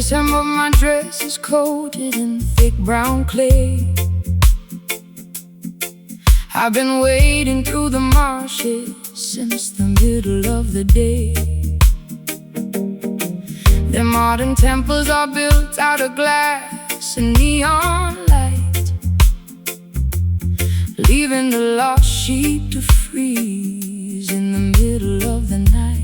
hem of my dress is coated in thick brown clay. I've been wading through the marshes since the middle of the day. Their modern temples are built out of glass and neon light, leaving the lost sheep to freeze in the middle of the night.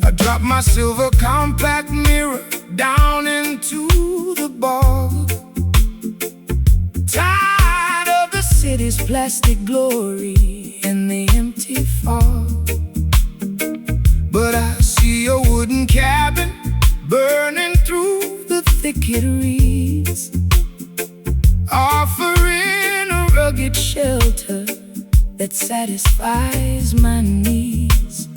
I dropped my silver compact mirror down into the bog, tired of the city's plastic glory and the empty fog. But I see a wooden cabin burning through the thicket reeds, offering a rugged shelter that satisfies my needs.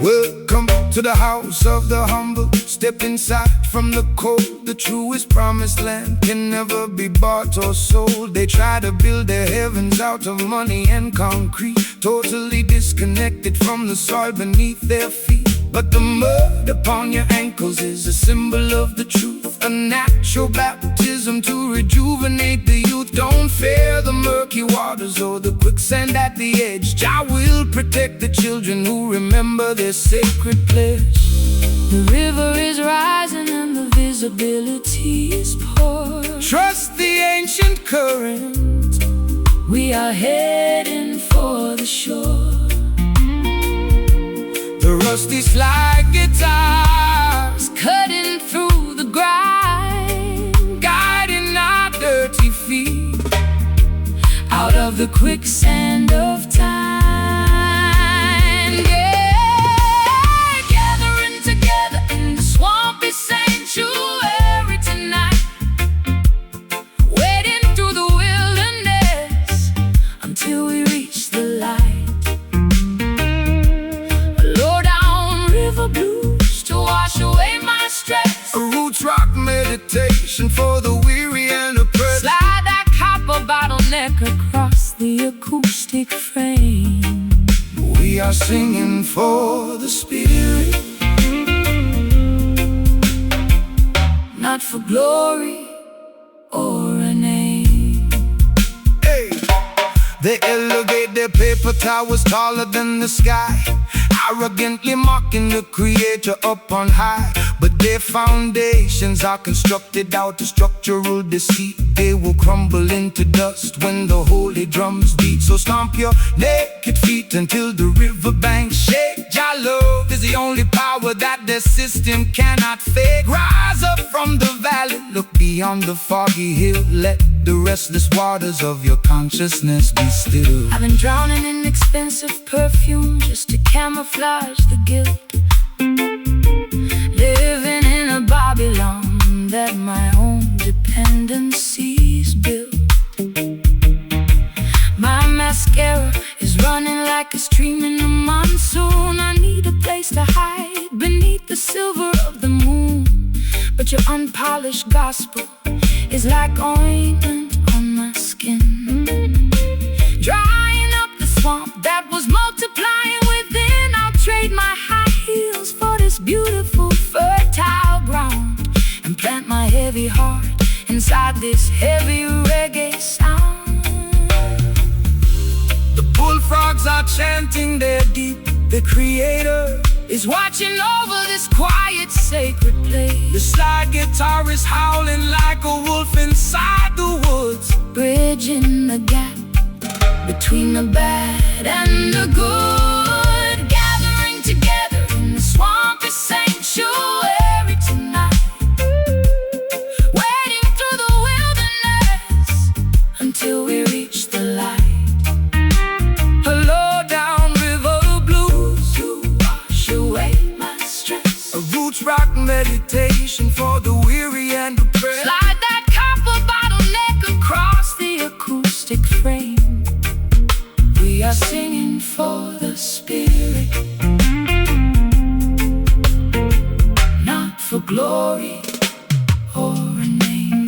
Welcome to the house of the humble. Step inside from the cold. The truest promised land can never be bought or sold. They try to build their heavens out of money and concrete, totally disconnected from the soil beneath their feet. But the mud upon your ankles is a symbol of the truth, a natural baptism to rejuvenate the youth. Don't fear the murky waters or the quicksand at the edge. Jah will protect the children who remember their sacred pledge. The river is rising and the visibility is poor. Trust the ancient current, we are heading for the shore. The rusty slide guitars cutting through the grind, guiding our dirty feet out of the quicksand of time. Yeah, gathering together in the swampy sanctuary tonight, wading through the wilderness until we reach the light. Blues to wash away my stress, a roots rock meditation for the weary and oppressed. Slide that copper bottleneck across the acoustic frame. We are singing for the spirit, not for glory or a name. Hey, they elevate their paper towers taller than the sky, arrogantly mocking the creator up on high. But their foundations are constructed out of structural deceit. They will crumble into dust when the holy drums beat. So stomp your naked feet until the riverbanks shake. Jah love is the only power that their system cannot fake. Rise up from the valley, look beyond the foggy hill. Let the restless waters of your consciousness be still. I've been drowning in expensive perfume just to camouflage the guilt, living in a Babylon that my own dependencies built. My mascara is running like a stream in the monsoon. I need a place to hide beneath the silver of the moon. But your unpolished gospel is like ointment on my skin, drying up the swamp that was multiplying within. I'll trade my high heels for this beautiful fertile ground and plant my heavy heart inside this heavy reggae sound. The bullfrogs are chanting their deep. The creator is watching over this quiet sacred place. The slide guitar is howling like a wolf inside the woods, bridging the gap between the bad and the good. Gathering together in the swampy sanctuary tonight, wading through the wilderness until we reach the light. A low down river blues to wash away my stress, a roots rock meditation for the weary and oppressed. Slide that copper bottleneck across the acoustic frame. We are singing for the spirit, not for glory or a name.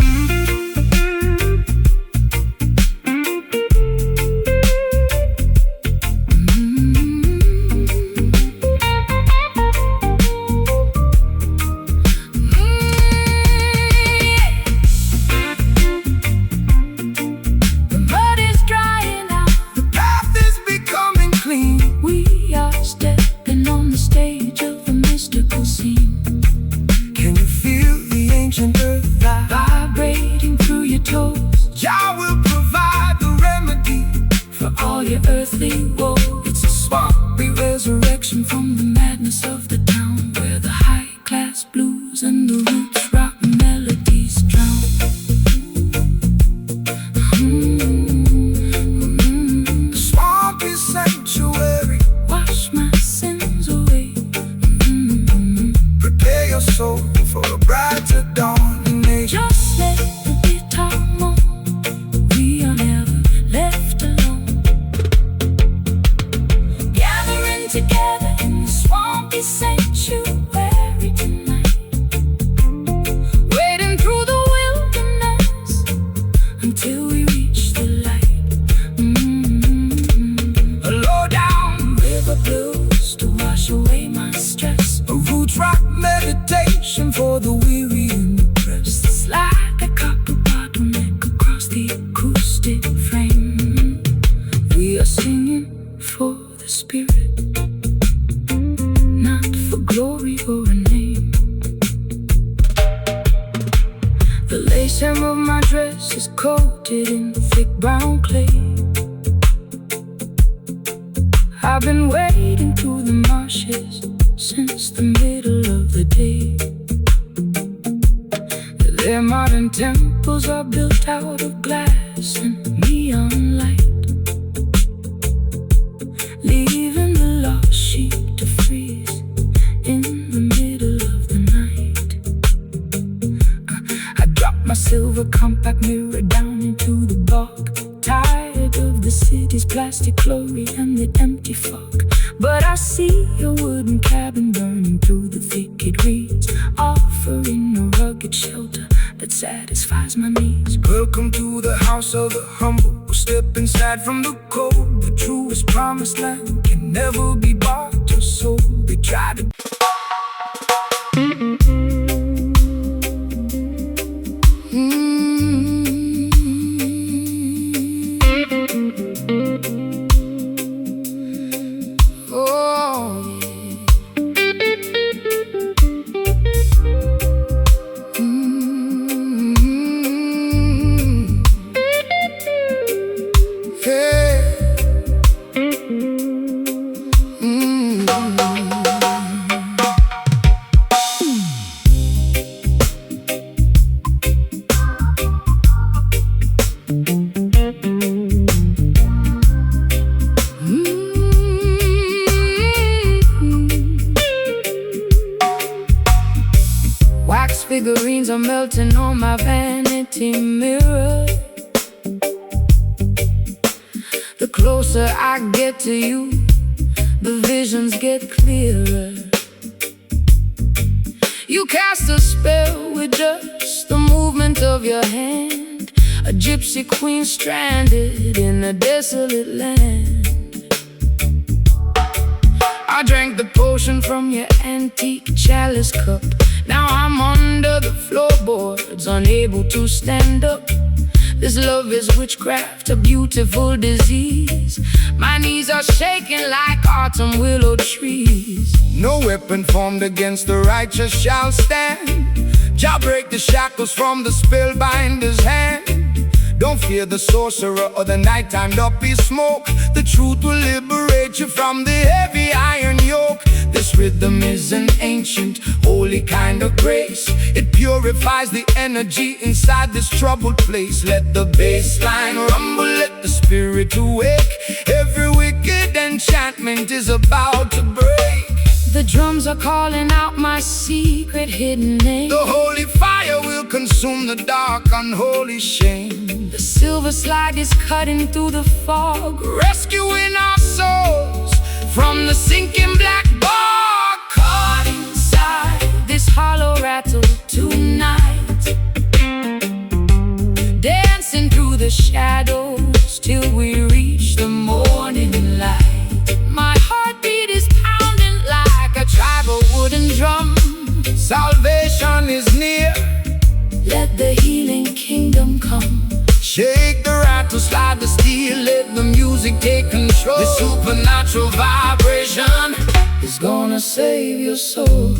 coated in thick brown clay. I've been wading through the marshes since the middle of the day. Their modern temples are built out of glass and neon light, leaving the lost sheep to freeze in the middle of the night. I dropped my silver compact mirror down into the bog, tired of the city's plastic glory and the empty fog. But I see a wooden cabin burning through the thicket reeds, offering a rugged shelter that satisfies my needs. Welcome to the house of the humble. We'll step inside from the cold. The truest promised land can never be bought or sold. They try to figurines are melting on my vanity mirror. The closer I get to you, the visions get clearer. You cast a spell with just the movement of your hand, a gypsy queen stranded in a desolate land. I drank the potion from your antique chalice cup. Now I'm under the floorboards, unable to stand up. This love is witchcraft, a beautiful disease. My knees are shaking like autumn willow trees. No weapon formed against the righteous shall stand. Jah break the shackles from the spellbinder's hand. Don't fear the sorcerer or the nighttime duppy smoke. The truth will liberate you from the heavy iron yoke. This rhythm is an ancient, holy kind of grace. It purifies the energy inside this troubled place. Let the bass line rumble, let the spirit awake. Every wicked enchantment is about to break. The drums are calling out my secret hidden name. The holy fire will consume the dark unholy shame. The silver slide is cutting through the fog, rescuing our souls from the sinking black bog. Caught inside this hollow rattle tonight, dancing through the shadows till we reach the morning light. My heartbeat is pounding like a tribal wooden drum. Salvation is near, let the healing kingdom come. Shake the rattle, slide the steel, let the music take control. This supernatural vibration is gonna save your soul.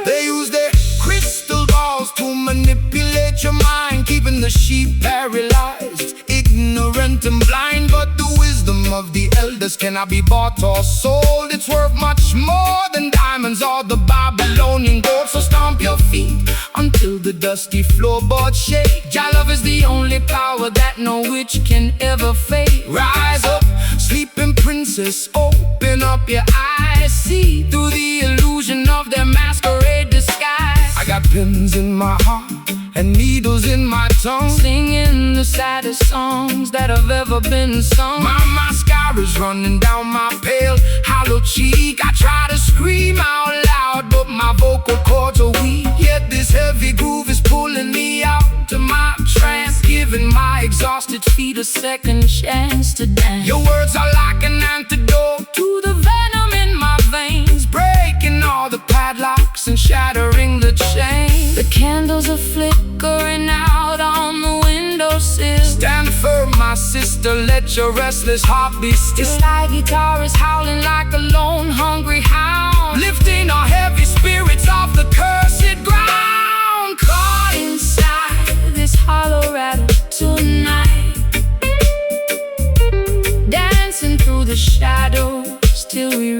They use their crystal balls to manipulate your mind, keeping the sheep paralyzed, ignorant and blind. But the wisdom of the elders cannot be bought or sold. It's worth much more than diamonds or the Babylonian gold. So stomp your feet until the dusty floorboards shake. Jah love is the only power that no witch can ever fake. Rise up, sleeping princess, open up your eyes. See through the illusion of their masquerade disguise. I got pins in my heart and needles in my tongue, singing the saddest songs that have ever been sung. My mascara's running down my pale, hollow cheek. I try to scream out loud, but my vocal cords are weak. Yet this heavy groove is pulling me out to my trance, giving my exhausted feet a second chance to dance. Your words are like an antidote to the venom in my veins, breaking all the padlocks and shattering the chain. The candles are flickering out on the windowsill. Stand firm, my sister, let your restless heart be still. This slide guitar is howling like a lone hungry hound, lifting our heavy spirits off the cursed ground. Caught inside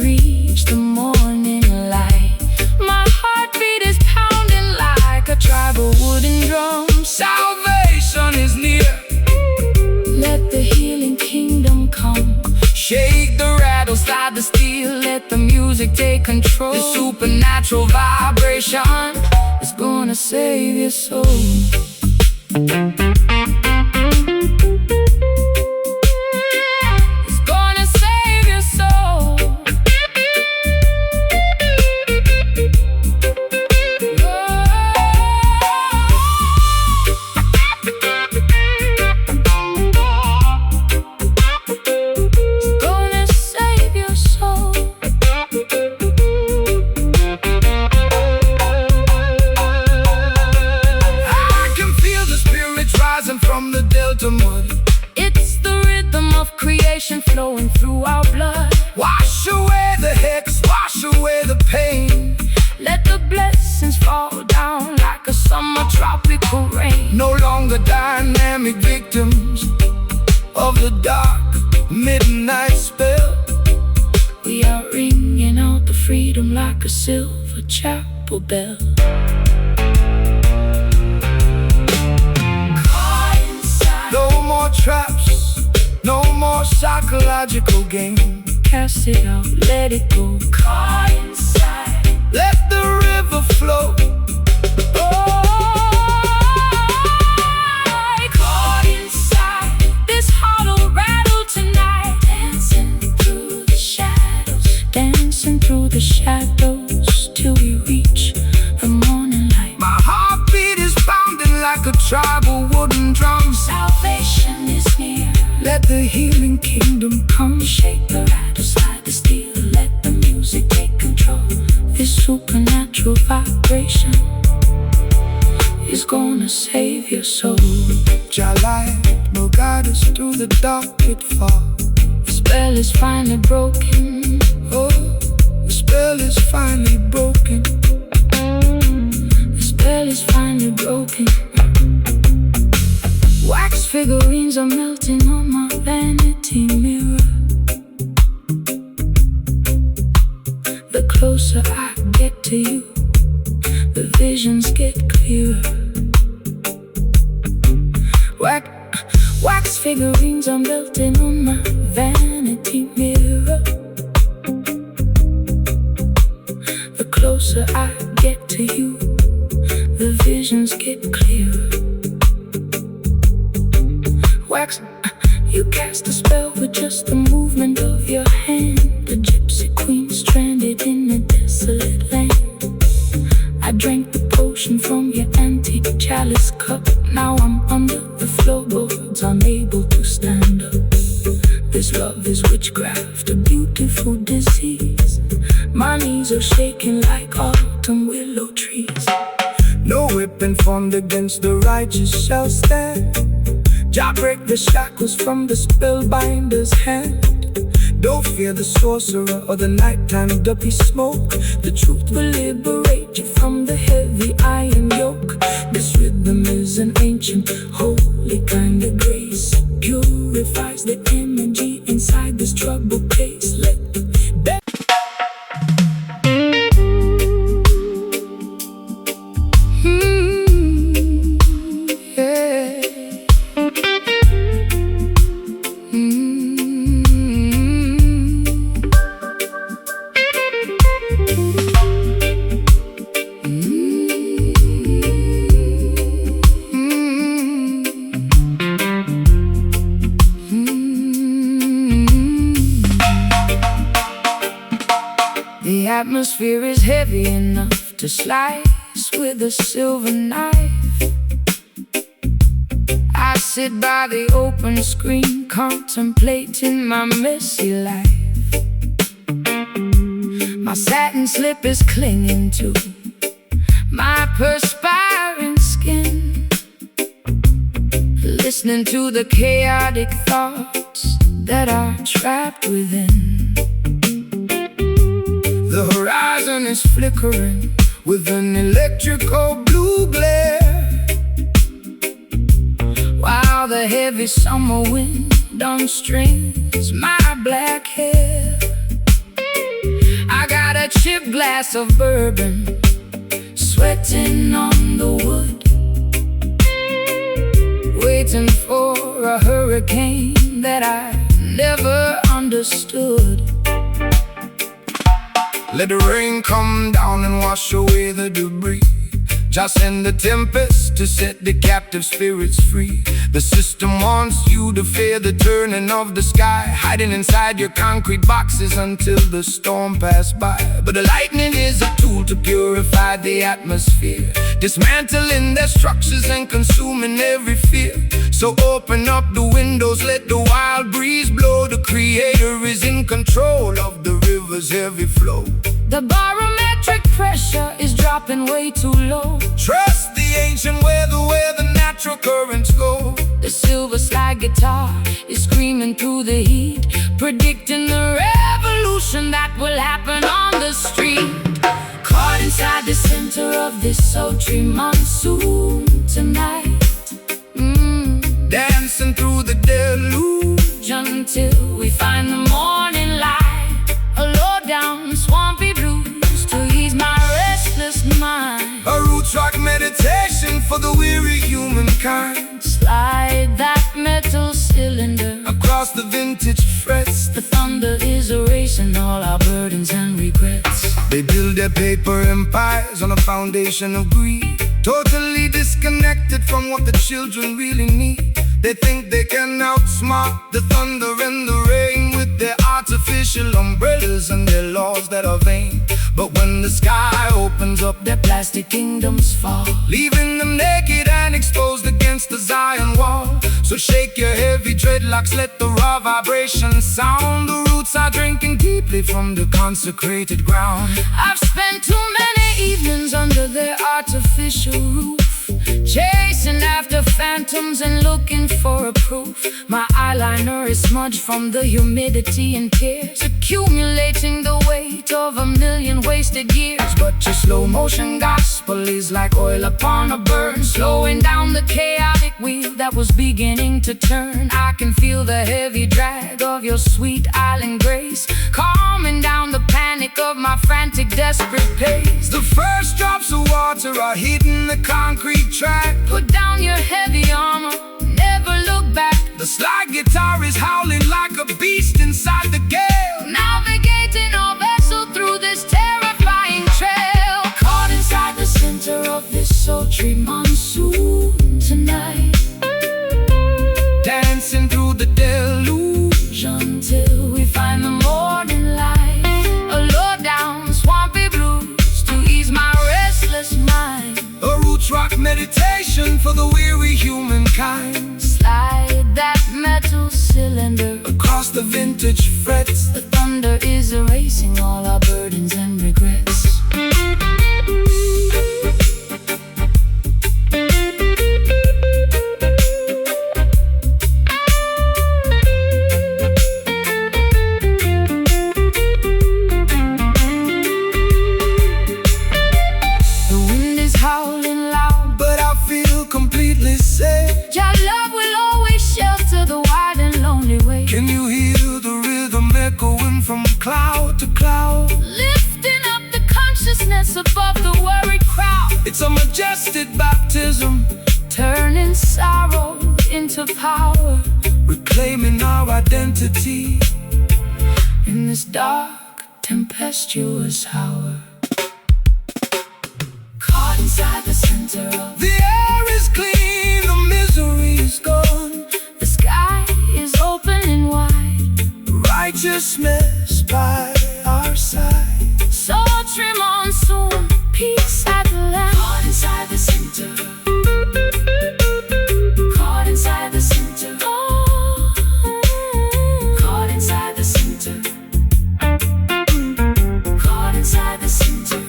reach the morning light. My heartbeat is pounding like a tribal wooden drum. Salvation is near. Let the healing kingdom come. Shake the rattle, slide the steel, let the music take control. The supernatural vibration is gonna save your soul. It's gonna save your soul. From the delta mud, it's the rhythm of creation flowing through our blood. Wash away the hex, wash away the pain. Let the blessings fall down like a summer tropical rain. No longer dynamic victims of the dark midnight spell. We are ringing out the freedom like a silver chapel bell. No more traps, no more psychological game. Cast it out, let it go. Caught inside, let the river flow. Oh, caught inside, this heart will rattle tonight. Dancing through the shadows, dancing through the shadows, till we reach the morning light. My heartbeat is pounding like a tribal wooden drum. Salvation is near. Let the healing kingdom come. Shake the rattle, slide the steel, let the music take control. This supernatural vibration is gonna save your soul. Jah light will guide us through the dark pitfall. The spell is finally broken. Oh, the spell is finally broken. The spell is finally broken. Wax figurines are melting on my vanity mirror. The closer I get to you, the visions get clearer. Wax figurines are melting on my vanity mirror. The closer I get to you, the visions get clearer. Wax, you cast a spell with just the movement of your hand. The gypsy queen stranded in a desolate land. I drank the potion from your antique chalice cup. Now I'm under the floorboards, unable to stand up. This love is witchcraft, a beautiful disease. My knees are shaking like autumn willow trees. No weapon formed against the righteous shall stand. Jah break the shackles from the spellbinder's hand. Don't fear the sorcerer or the nighttime duppy smoke. The truth will liberate you from the heavy iron yoke. This rhythm is an ancient, holy kind of grace. Purifies the energy inside this troubled place. Let the atmosphere is heavy enough to slice with a silver knife. I sit by the open screen, contemplating my messy life. My satin slip is clinging to my perspiring skin, listening to the chaotic thoughts that are trapped within. The horizon is flickering with an electrical blue glare, while the heavy summer wind unstrings my black hair. chipped glass of bourbon, sweating on the wood, waiting for a hurricane that I never understood. Let the rain come down and wash away the debris. Just send the tempest to set the captive spirits free. The system wants you to fear the turning of the sky, hiding inside your concrete boxes until the storm pass by. But the lightning is a tool to purify the atmosphere, dismantling their structures and consuming every fear. So open up the windows, let the wild breeze blow. The Creator is in control of the river's heavy flow. The barometric pressure is dropping way too low. Trust the ancient weather where the natural currents go. The silver slide guitar is screaming through the heat, predicting the revolution that will happen on the street. Caught inside the center of this sultry monsoon tonight, dancing through the deluge until we find the morning light. A low-down swampy blues to ease my restless mind. A roots rock meditation for the weary humankind. Slide that metal cylinder across the vintage frets. The thunder is erasing all our burdens and regrets. They build their paper empires on a foundation of greed, totally disconnected from what the children really need. They think they can outsmart the thunder and the rain with their artificial umbrellas and their laws that are vain. But when the sky opens up, their plastic kingdoms fall, leaving them naked and exposed against the Zion wall. So shake your heavy dreadlocks, let the raw vibration sound. The roots are drinking deeply from the consecrated ground. I've spent too many evenings under their artificial roof, chasing after phantoms and looking for a proof. My eyeliner is smudged from the humidity and tears, accumulating the weight of a million wasted years. But your slow motion gospel is like oil upon a burn, slowing down the chaotic wheel that was beginning to turn. I can feel the heavy drag of your sweet island grace, calming down the panic of my frantic, desperate pace. The first drops of water are hitting the concrete track. Put down your heavy armor, never look back. The slide guitar is howling like a beast inside the gale, navigating our vessel through this terrifying trail. Caught inside the center of this sultry monsoon tonight, dancing through the deluge until we find the morning light. A low-down swampy blues to ease my restless mind. A roots rock meditation for the weary humankind. Slide that metal cylinder across the vintage frets. The thunder is erasing all our burdens and regrets. Your love will always shelter the wide and lonely way. Can you hear the rhythm echoing from cloud to cloud, lifting up the consciousness above the worried crowd? It's a majestic baptism, turning sorrow into power, reclaiming our identity in this dark, tempestuous hour. Caught inside the center of the air is clean, the misery is gone. The sky is open and wide, righteousness by our side. Sultry monsoon, peace at the land. Caught inside the center, caught inside the center, caught inside the center, caught inside the center.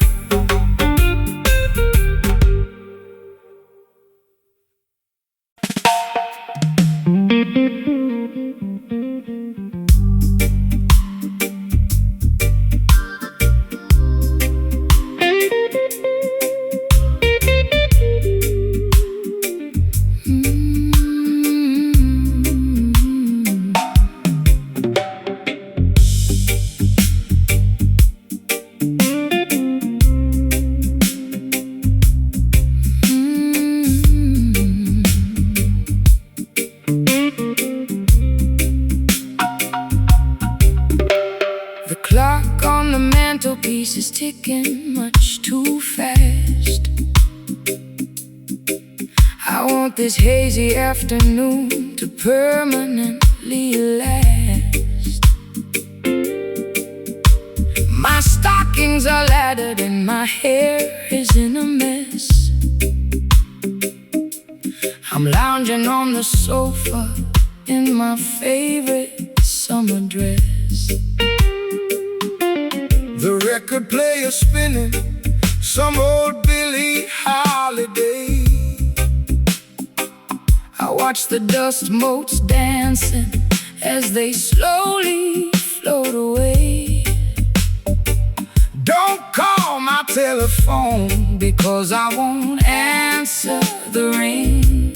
piece is ticking much too fast. I want this hazy afternoon to permanently last. My stockings are laddered and my hair is in a mess. I'm lounging on the sofa in my favorite summer dress. The record player spinning some old Billie Holiday. I watch the dust motes dancing as they slowly float away. Don't call my telephone because I won't answer the ring.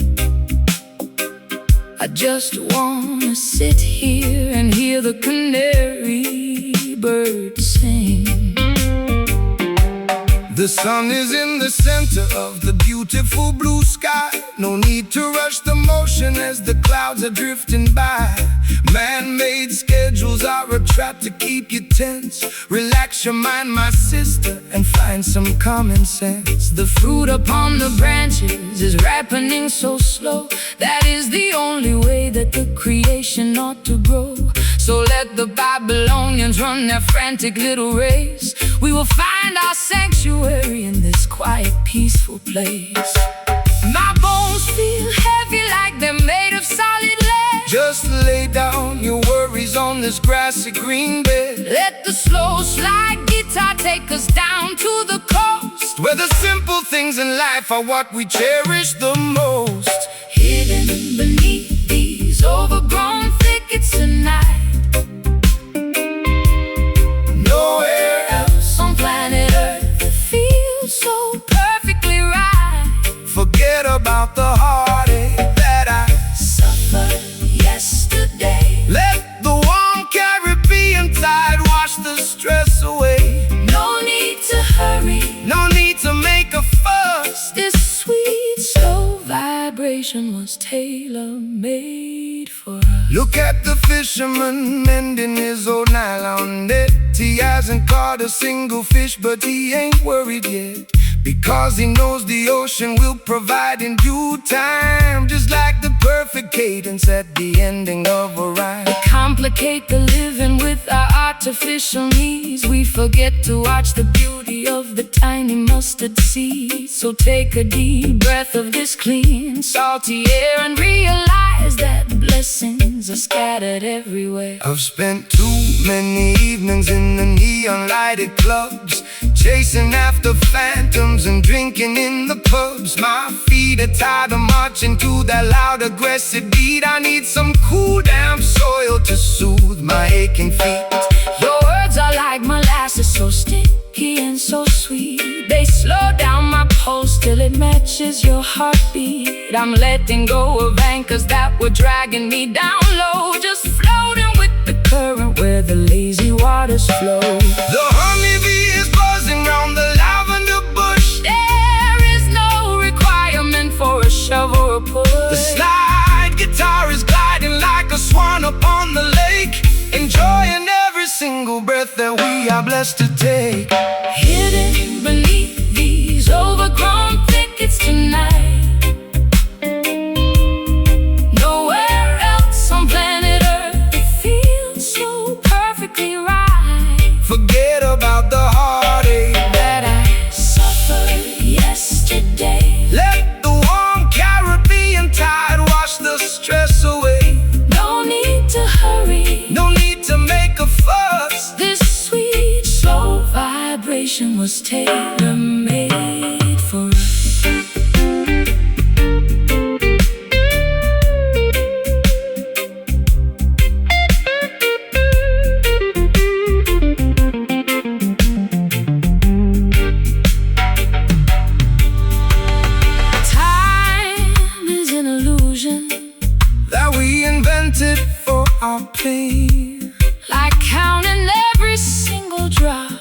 I just wanna sit here and hear the canary birds sing. The sun is in the center of the beautiful blue sky. No need to rush the motion as the clouds are drifting by. Man-made schedules are a trap to keep you tense. Relax your mind, my sister, and find some common sense. The fruit upon the branches is ripening so slow. That is the only way that the creation ought to grow. So let the Babylonians run their frantic little race. We will find our sanctuary in this quiet, peaceful place. My bones feel heavy like they're made of solid lead. Just lay down your worries on this grassy green bed. Let the slow slide guitar take us down to the coast, where the simple things in life are what we cherish the most. Hidden beneath these overgrown thickets tonight, nowhere else on planet Earth feels so perfectly right. Forget about the heartache that I suffered yesterday. Let the warm Caribbean tide wash the stress away. No need to hurry, no need to make a fuss. This sweet, slow vibration was tailor-made for us. Look at the fisherman mending his old nylon net. He hasn't caught a single fish, but he ain't worried yet, because he knows the ocean will provide in due time. Just like the perfect cadence at the ending of a rhyme. We complicate the living with our artificial needs. We forget to watch the beauty of the tiny mustard seed. So take a deep breath of this clean, salty air and realize that blessings are scattered everywhere. I've spent too many evenings in the neon-lighted clubs, chasing after phantoms and drinking in the pubs. My feet are tired of marching to that loud, aggressive beat. I need some cool, damp soil to soothe my aching feet. Your words are like molasses, so sticky and so sweet. They slow down my pulse till it matches your heartbeat. I'm letting go of anchors that were dragging me down low, just floating with the current where the lazy waters flow. The honeybee is buzzing round the lavender bush. There is no requirement for a shove or a push. The slide guitar is gliding like a swan upon the lake, enjoying every single breath that we are blessed to take. Hidden beneath these overgrown thickets tonight, nowhere else on planet Earth it feels so perfectly right. Forget about the heartache that I suffered yesterday. Let the warm Caribbean tide wash the stress away. No need to hurry, no need to make a fuss. This sweet, slow vibration was tailor-made for us. For our pain, like counting every single drop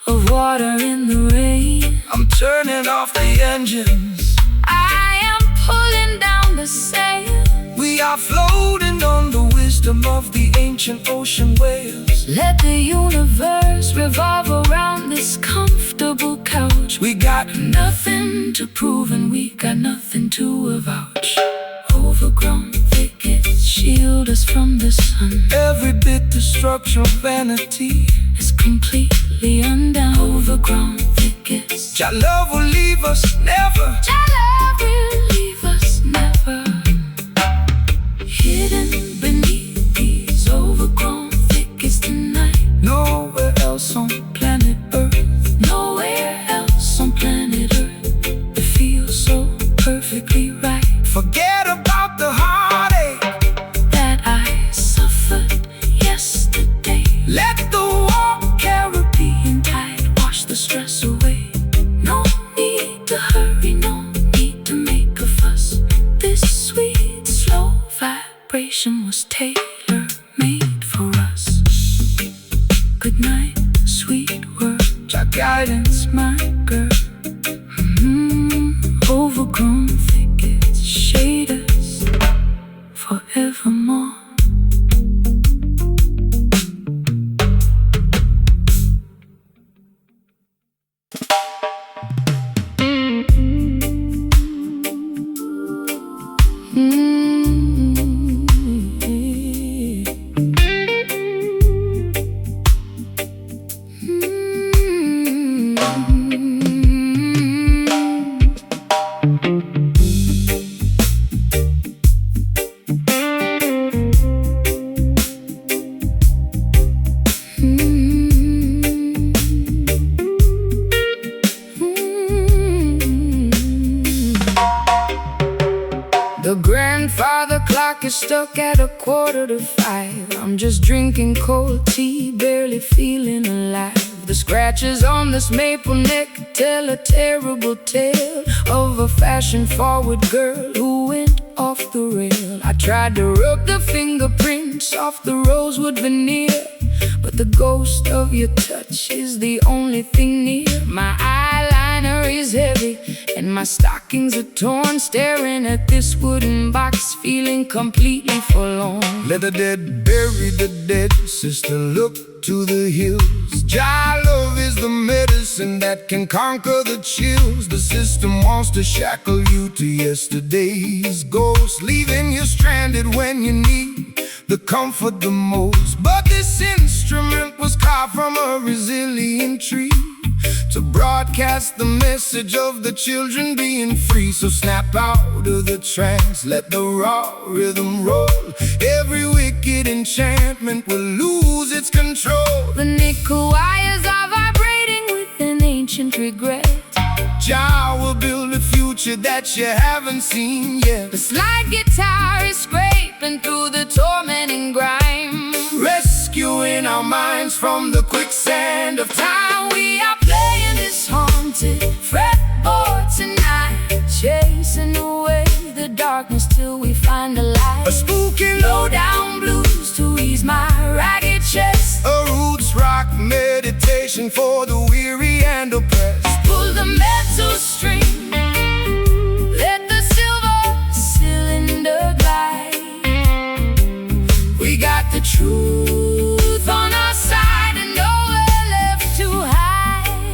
of water in the rain. I'm turning off the engines, I am pulling down the sail. We are floating on the wisdom wisdom of the ancient ocean waves. Let the universe revolve around this comfortable couch. We got nothing to prove and we got nothing to avouch. Overgrown thickets shield us from the sun. every bit destruction of vanity is completely undone. Overgrown thickets. Your love will leave us never. Your love will leave us never. Hidden beneath these overgrown thickets tonight. Nowhere else on planet Earth. Nowhere else on planet Earth. It feels so perfectly right. Forget about the heartache that I suffered yesterday. Let the warm Caribbean tide wash the stress away. No need to hurry, no need to make a fuss. This sweet, slow vibration was tailor-made for us. Good night, sweet word, your guidance, my girl. Overgrown thickets shade us forevermore. The grandfather clock is stuck at 4:45. I'm just drinking cold tea, barely feeling alive. The scratches on this maple neck tell a terrible tale of a fashion-forward girl who went off the rail. I tried to rub the fingerprints off the rosewood veneer, but the ghost of your touch is the only thing near. My eyeliner is heavy and my stockings are torn, staring at this wooden box, feeling completely forlorn. Let the dead bury the dead, sister, look to the hills. Jah love is the medicine that can conquer the chills. The system wants to shackle you to yesterday's ghost, leaving you stranded when you need the comfort the most. But this instrument was carved from a resilient tree to broadcast the message of the children being free. So snap out of the trance, let the raw rhythm roll. Every wicked enchantment will lose its control. The nickel wires are vibrating with an ancient regret. Jah will build a future that you haven't seen yet. The slide guitar is scraping through the tormenting grime, rescuing our minds from the quicksand of time. We are playing this haunted fretboard tonight, chasing away the darkness till we find a light. A spooky low-down blues to ease my ragged chest. A roots rock meditation for the weary and oppressed. Pull the metal string, let the silver cylinder glide. We got the truth on our side and nowhere left to hide.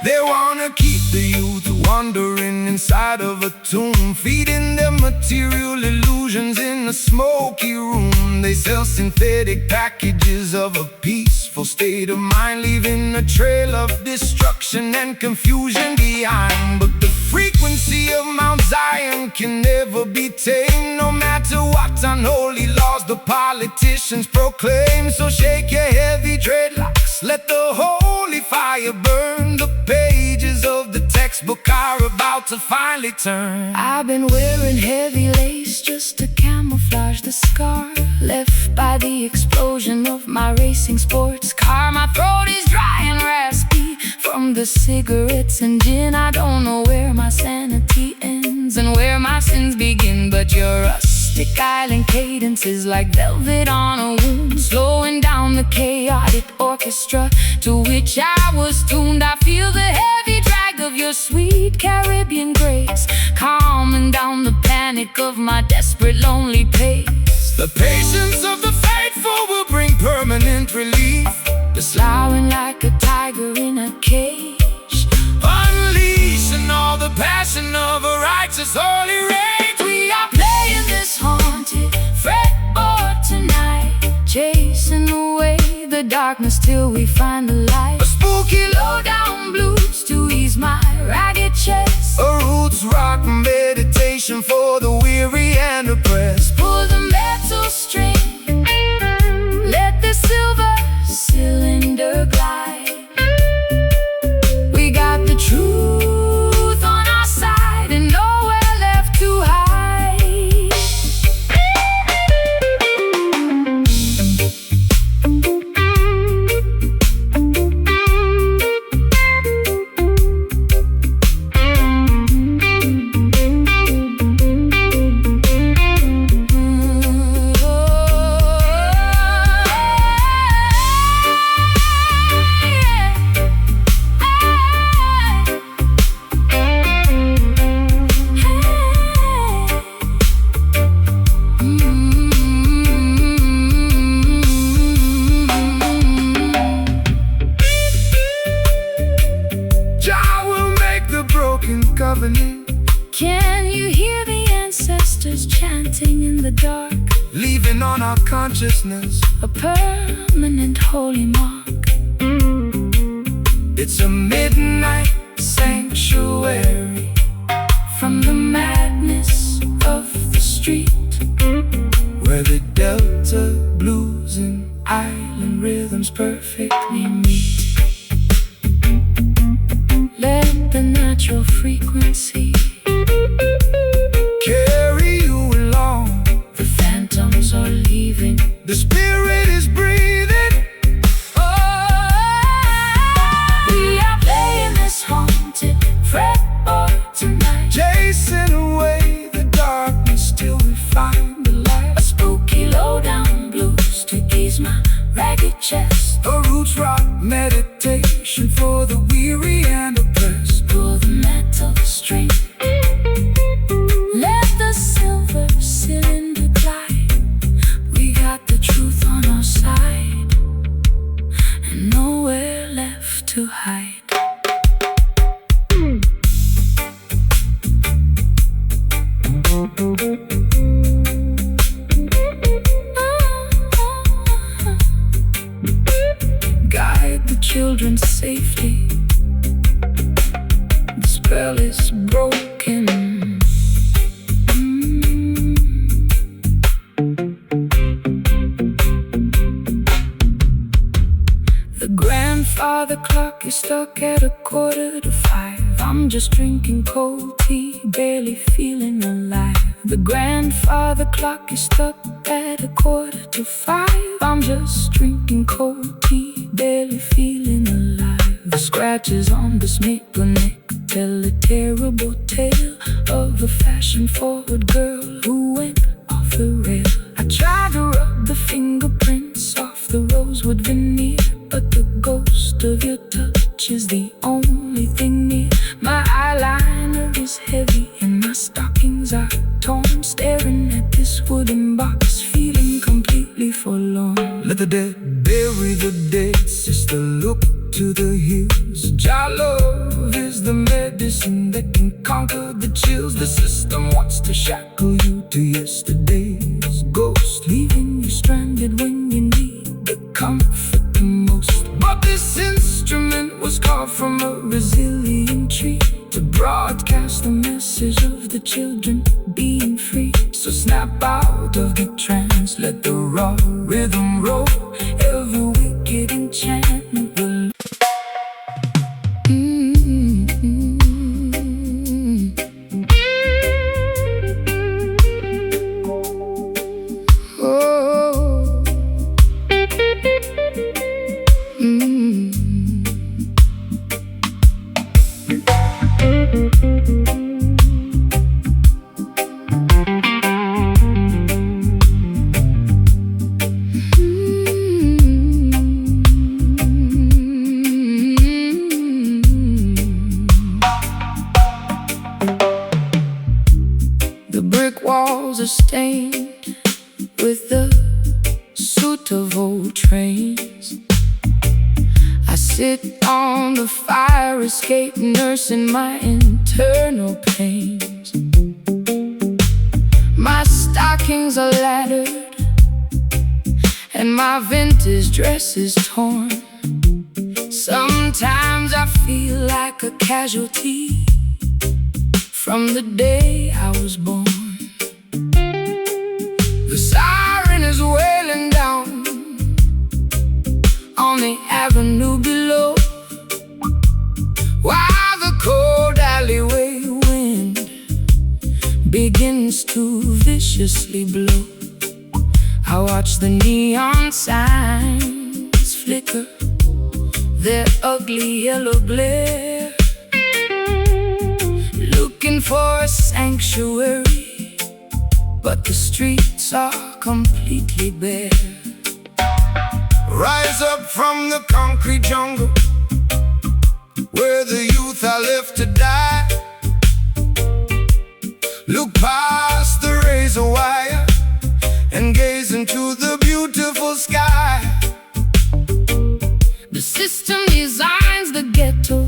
They wanna keep the youth wandering inside of a tomb, feeding them material illusions in a smoky room. They sell synthetic packages of a peaceful state of mind, leaving a trail of destruction and confusion behind. But the frequency of Mount Zion can never be tamed, no matter what unholy laws the politicians proclaim. So shake your heavy dreadlocks, let the holy fire burn. The pages of the textbook are about to finally turn. I've been wearing heavy lace just to camouflage the scar left by the explosion of my racing sports car. My throat is dry and raspy from the cigarettes and gin. I don't know where my sanity ends and where my sins begin, but your rustic island cadence is like velvet on a wound, slowing down the chaotic orchestra to which I was tuned. I feel the heavy drag of your sweet Caribbean grace, calming down the panic of my desperate, lonely pace. The patience of the faithful will bring permanent relief. Slowing like a tiger in a cage, Unleashing all the passion of a righteous holy rage. we are playing this haunted fretboard tonight, chasing away the darkness till we find the light. A spooky Low-down blues to ease my ragged chest, a roots rock meditation for the weary and oppressed. pull the metal string, let the silver cylinder glide. We got the truth on our side and nowhere left to hide. Covenant, Can you hear the ancestors chanting in the dark? leaving on our consciousness A permanent holy mark. it's a midnight sanctuary From the madness of the street, where the Delta blues and island rhythms perfectly meet. let the natural frequency Carry you along, the phantoms are leaving. the spirit is breathing. We are playing this haunted fretboard tonight, Chasing away the darkness till we find the light. a spooky low-down blues to ease my ragged chest, A roots rock meditation for the weary and oppressed. pull the metal string, let the silver cylinder glide. We got the truth on our side and nowhere left to hide. Guide the children's safety, the spell is broken. The grandfather clock is stuck at 5:15. I'm just drinking cold tea, barely feeling alive. The grandfather clock is stuck at 5:15. I'm just drinking cold tea, barely feeling alive. The scratches on this maple neck tell a terrible tale of a fashion-forward girl who went off the rail. I tried to rub the fingerprints off the rosewood veneer, but the ghost of your touch is the only thing near. My eyeliner is heavy and my stockings are torn, staring at this wooden box, feeling completely forlorn. Let the dead bury the dead, sister, look to the hills. Jah love is the medicine that can conquer the chills. The system wants to shackle you to yesterday's ghost, leaving you stranded when you need the comfort the most. But this instrument was carved from a resilient tree to broadcast the message of the children being free. So snap out of the trance, let the raw rhythm roll. Every wicked enchantment will sit on the fire escape, nursing my internal pains. My stockings are laddered and my vintage dress is torn. Sometimes I feel like a casualty from the day I was born. The siren is wailing down on the avenue below, while the cold alleyway wind begins to viciously blow. I watch the neon signs flicker their ugly yellow glare, looking for a sanctuary, but the streets are completely bare. Rise up from the concrete jungle where the youth are left to die. Look past the razor wire and gaze into the beautiful sky. The system designs the ghetto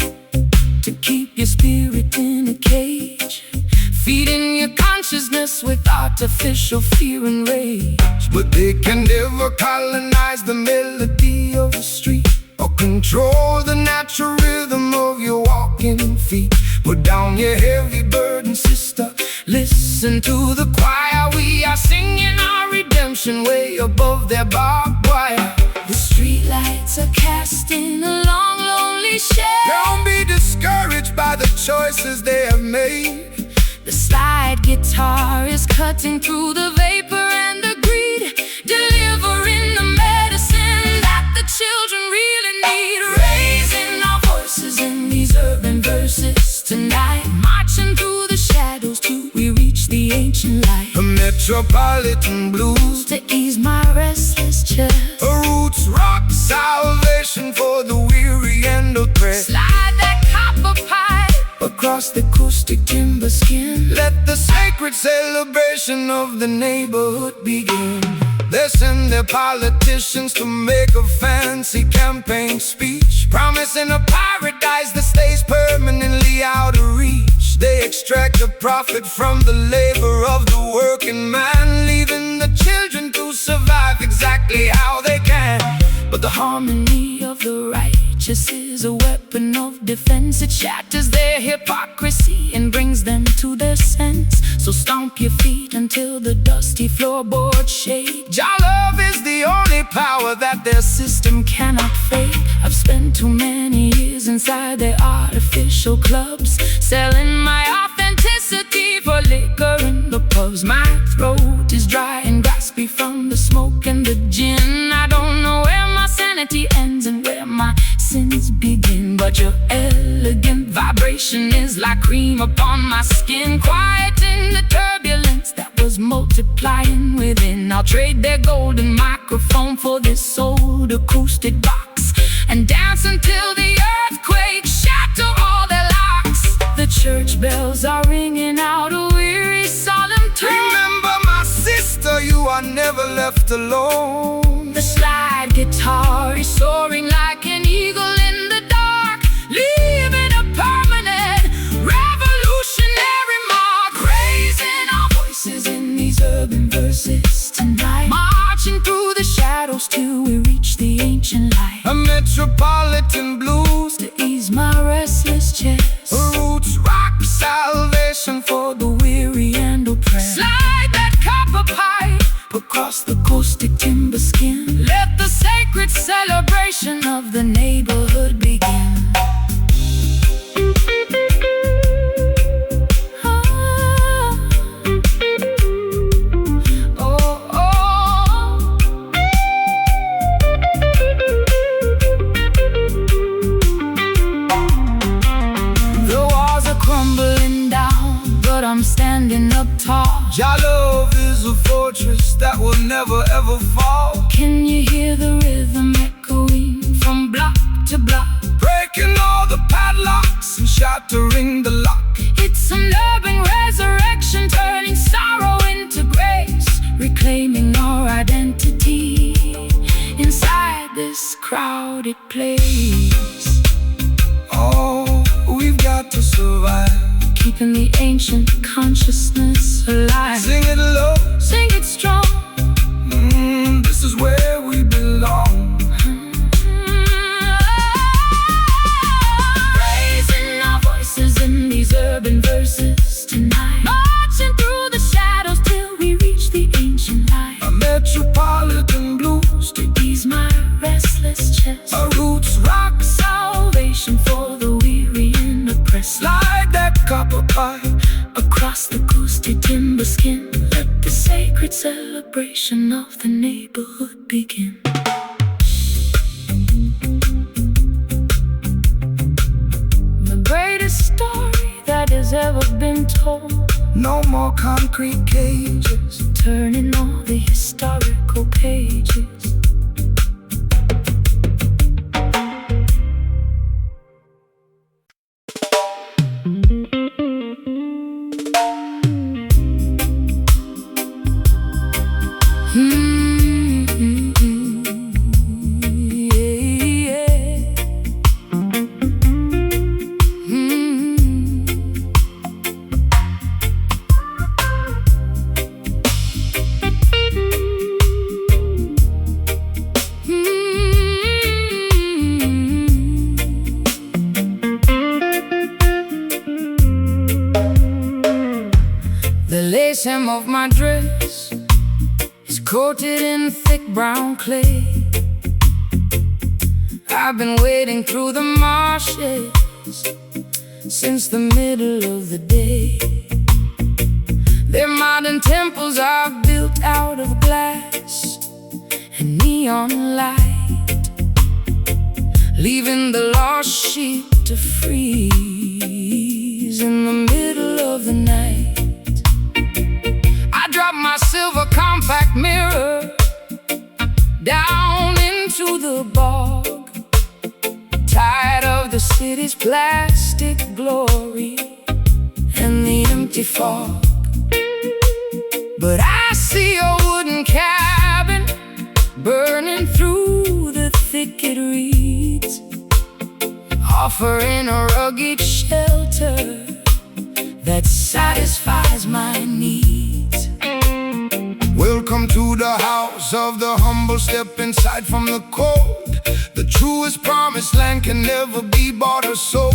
to keep your spirit in a cage, feeding your consciousness with artificial fear and rage. But they can never colonize the melody of the street or control the natural rhythm of your walking feet. Put down your heavy burden, sister, listen to the choir. We are singing our redemption way above their barbed wire. The streetlights are casting a long, lonely shade. Don't be discouraged by the choices they have made. The slide guitar is cutting through the vapor and the greed, delivering the medicine that the children really need. Raising our voices in these urban verses tonight, marching through the shadows till we reach the ancient light. A metropolitan blues to ease my restless chest, a roots rock salvation for the weary and oppressed. slide that copper pipe across the acoustic timber skin. Let the sacred celebration of the neighborhood begin. They send their politicians to make a fancy campaign speech, promising a paradise that stays permanently out of reach. They extract the profit from the labor of the working man, leaving the children to survive exactly how they can. But the harmony of the righteous is a weapon of defense. It shatters their hypocrisy and brings them to their sense. So stomp your feet until the dusty floorboards shake. Jah love is the only power that their system Cannot fake. I've spent too many years inside their artificial clubs, selling my authenticity for liquor in the pubs. My throat is dry and gaspy from the smoke and the gin. I don't know where my sanity ends and where my sins begin, but your elegant vibration is like cream upon my skin, quieting the turbulence that was multiplying within. I'll trade their golden microphone for this old acoustic box and dance until the earthquake shatter all their locks. The church bells are ringing out a weary, solemn tone. Remember, my sister, you are never left alone. The slide guitar is soaring like an eagle in the dark, leaving a permanent revolutionary mark. Raising our voices in these urban verses tonight, marching through the shadows till we reach the ancient light. A metropolitan blues To ease my restless chest, a roots rock salvation for the weary and oppressed. slide that copper pipe across the acoustic timber skin. Let the sacred celebration of the neighborhood begin. The walls are crumbling down, but I'm standing up tall. Jah love is a fortress that will never ever fall. Can you hear the rhythm echoing from block to block? Breaking all the padlocks and shattering the lock. It's an urban resurrection, turning sorrow into grace, reclaiming our identity inside this crowded place. we've got to survive, keeping the ancient consciousness alive. sing it low, Sing it strong. this is where we belong. Raising our voices in these urban verses tonight, marching through the shadows till we reach the ancient light. A metropolitan blues to Ease my restless chest, our roots rock, salvation for the weary and oppressed. like that copper pipe. Across the ghosty timber skin, let the sacred celebration of the neighborhood begin. The greatest story that has ever been told, No more concrete cages, turning all the historical pages. The lace hem of my dress is coated in thick brown clay. I've been wading through the marshes since the middle of the day. Their modern temples are built out of glass and neon light, leaving the lost sheep to freeze in the middle of the night. I dropped my silver compact mirror down into the bog, tired of the city's plastic glory and the empty fog. But I see a wooden cabin burning through the thicket reeds, offering a rugged shelter that satisfies my needs. Welcome to the house of the humble. Step inside from the cold. The truest promised land can never be bought or sold.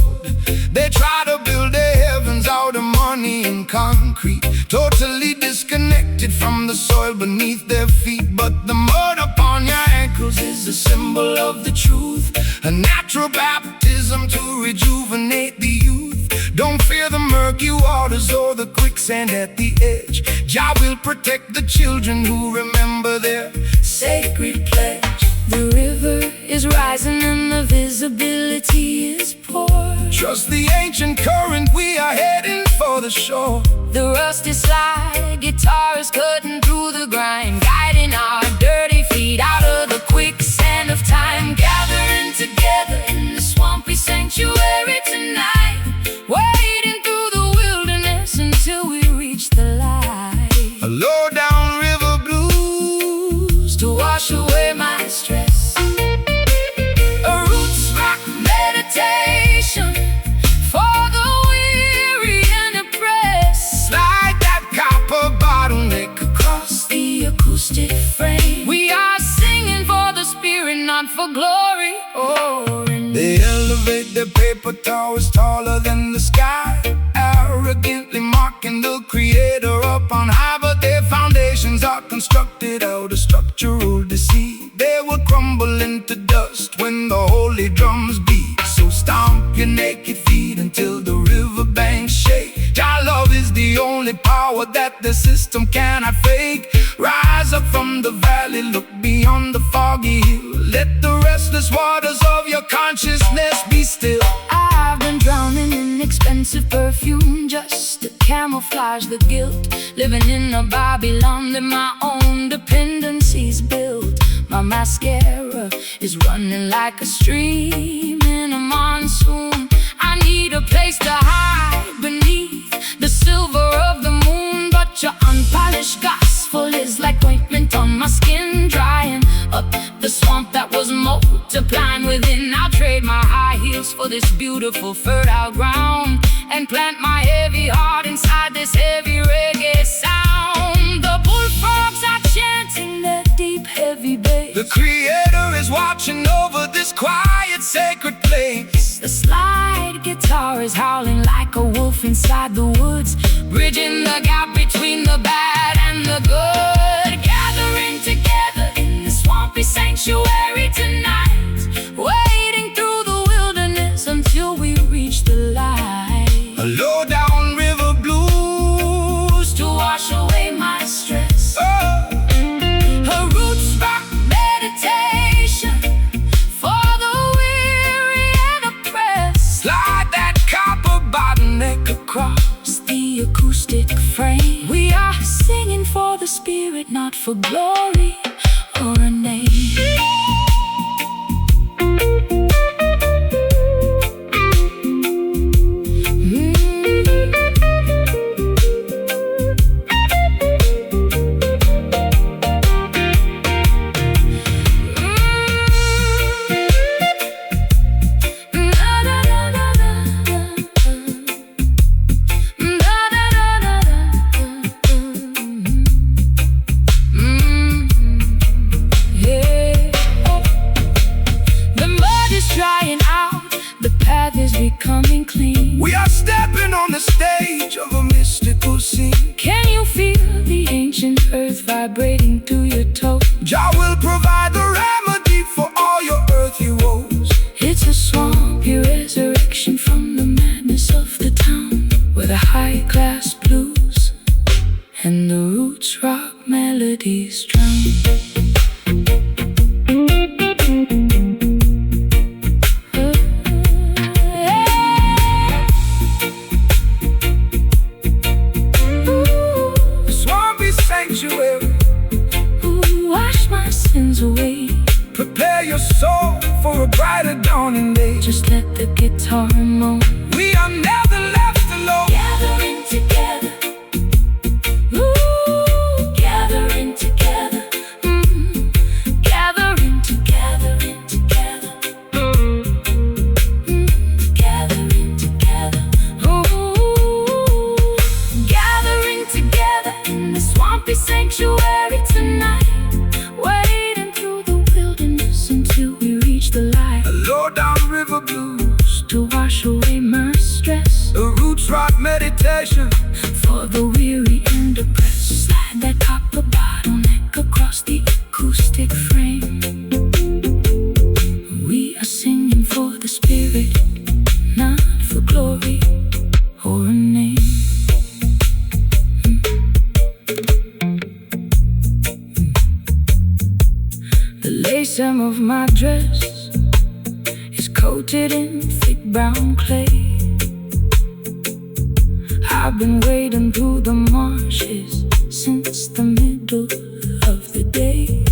They try to build their heavens out of money and concrete, totally disconnected from the soil beneath their feet. But the mud upon your ankles is a symbol of the truth, a natural baptism to rejuvenate the youth. Don't fear the murky waters or the quicksand at the edge. Jah will protect the children who remember their sacred pledge. The river is rising and the visibility is poor. Trust the ancient current, we are heading for the shore. The rusty slide guitar is cutting through the grime, guiding our dirty feet out of the quicksand of time. Gathering together in the swampy sanctuary tonight, wading through the wilderness until we reach the light. A low down river blues To wash away my stress, a roots rock meditation for the weary and oppressed. like that copper bottleneck Across the acoustic frame, we are singing for the spirit, not for glory or in They elevate their paper towers taller than the sky, arrogantly mocking the creator up on high. But their foundations are constructed out of structural deceit. They will crumble into dust when the holy drums beat. So stomp your naked feet until the riverbanks shake. Jah love is the only power that the system cannot fake. Rise up from the valley, look beyond the foggy hill. Let the restless waters of your consciousness be still. I've been drowning in expensive perfume just to camouflage the guilt, living in a Babylon that my own dependencies built. My mascara is running like a stream in a monsoon. I need a place to hide beneath the silver of the moon. But your unpolished gospel is like ointment on my skin, drying up the swamp that was multiplying within. I'll trade my high heels soils for this beautiful fertile ground, and plant my heavy heart inside this heavy reggae sound. The bullfrogs are chanting their deep heavy bass. The Creator is watching over this quiet sacred place. The slide guitar is howling like a wolf inside the woods, bridging the gap between the bad and the good. Gathering together in the swampy sanctuary tonight, wading through the wilderness until we reach the light. A low down river blues To wash away my stress. Her roots rock meditation for the weary and oppressed. Slide that copper bottleneck Across the acoustic frame, we are singing for the spirit, not for glory or a name. Becoming clean. We are stepping on the stage of a mystical scene. Can you feel the ancient earth vibrating to your toes? Jah will provide the remedy for all your earthly woes. It's a swampy resurrection from the madness of the town, where the high-class blues and the roots rock melodies drown. Wash my sins away. Prepare your soul for a brighter dawning day. Just let the guitar moan. We are never left alone. Gathering together. Ooh, gathering together. Gathering together. Gathering together. Ooh, gathering together in the swampy sanctuary tonight, wading through the wilderness until we reach the light. A low down river blues To wash away my stress. The roots rock meditation For the weary and oppressed. Slide that copper bottleneck across the acoustic frame. We are singing for the spirit, not for glory or a name. The lace hem of my dress is coated in thick brown clay. I've been wading through the marshes since the middle of the day.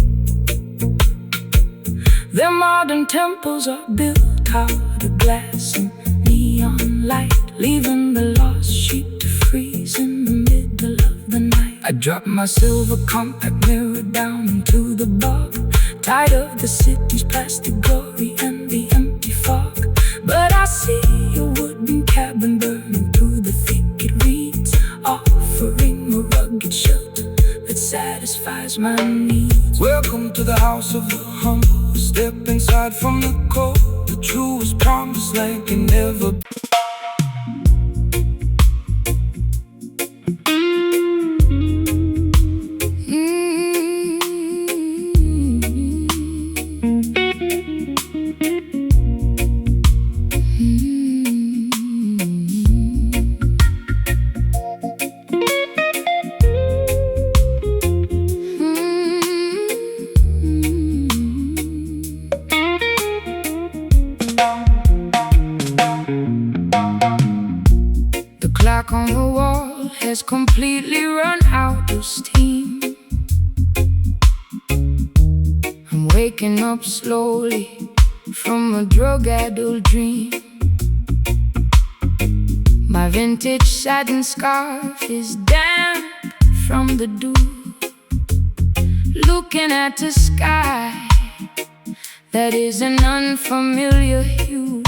Their modern temples are built out of glass and neon light, leaving the lost sheep to freeze in the middle of the night. I dropped my silver compact mirror down into the bog, tired of the city's plastic glory and the empty fog. But I see a wooden cabin burning through the thick. It reads, offering a rugged shelter that satisfies my needs. Welcome to the house of the humble. Step inside from the cold. The truest promised land can never be. Clock on the wall has completely run out of steam. I'm waking up slowly from a drug-addled dream. My vintage satin scarf is damp from the dew. Looking at the sky that is an unfamiliar hue.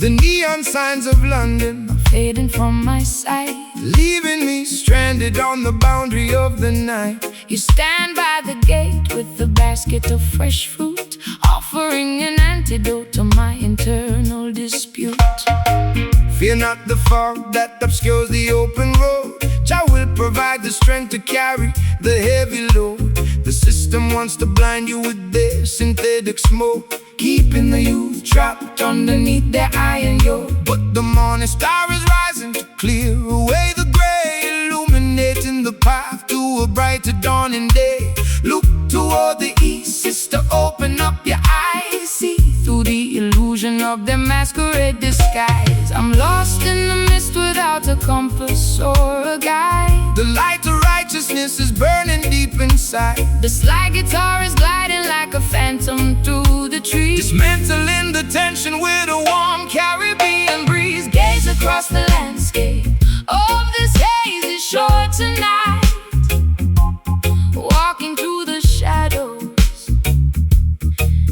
The neon signs of London are fading from my sight, leaving me stranded on the boundary of the night. You stand by the gate with a basket of fresh fruit, offering an antidote to my internal dispute. Fear not the fog that obscures the open road. Jah will provide the strength to carry the heavy load. The system wants to blind you with their synthetic smoke, keeping the youth trapped underneath their iron yoke. But the morning star is rising to clear away the gray, illuminating the path to a brighter dawning day. Look toward the east, sister, open up your eyes. See through the illusion of their masquerade disguise. I'm lost in the mist without a compass or a guide. The light of righteousness is burning deep inside. The slide guitar is gliding like a phantom through the trees, dismantling the tension with a warm Caribbean breeze. Gaze across the landscape of this hazy shore tonight, walking through the shadows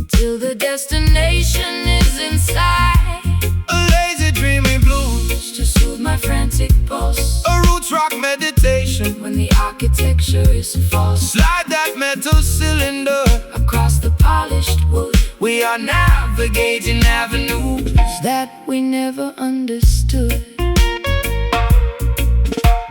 till the destination is in sight. A lazy dreamy blues to soothe my frantic pulse, a roots rock meditation when the architecture is false. Slide that metal cylinder across the polished wood. We are navigating avenues that we never understood.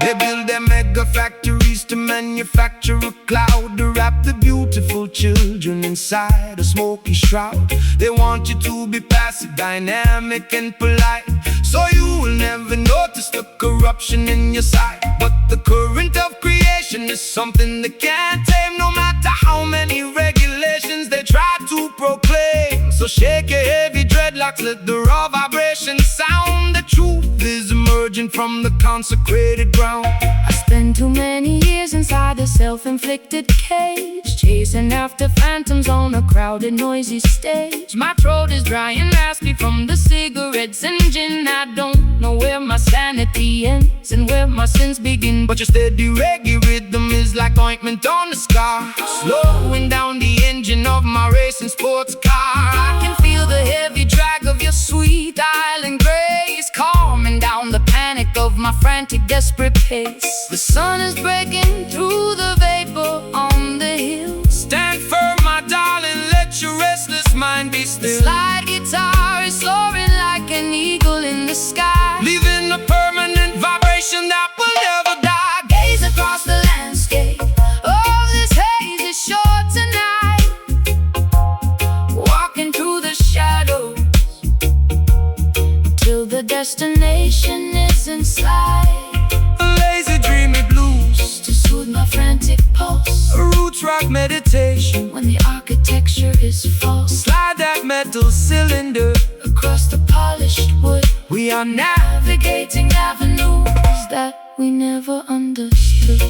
They build their mega factories to manufacture a cloud, to wrap the beautiful children inside a smoky shroud. They want you to be passive, dynamic and polite, so you will never notice the corruption in your sight. But the current of creation is something they can't tame, no matter how many regulations they try to proclaim. So shake your heavy dreadlocks, let the raw vibration sound. The truth is emerging from the consecrated ground. I spent too many years inside a self-inflicted cage, chasing after phantoms on a crowded, noisy stage. My throat is dry and raspy from the cigarettes and gin. I don't know where my sanity ends and where my sins begin. But your steady reggae rhythm is like ointment on the scar, slowing down the engine of my racing sports car. I can feel the heavy drag of your sweet island grace, calming down the panic of my frantic, desperate pace. The sun is breaking through the vapor on the hill. Stand firm, my darling, let your restless mind be still. The slide guitar is soaring like an eagle in the sky, leaving a permanent vibration that will never die. Gaze across the landscape of this hazy shore tonight, walking through the shadows till the destination is in sight. A lazy dreamy blues to soothe my frantic pulse, a roots rock meditation when the architecture is false. Slide that metal cylinder across the polished wood. We are navigating avenues that we never understood.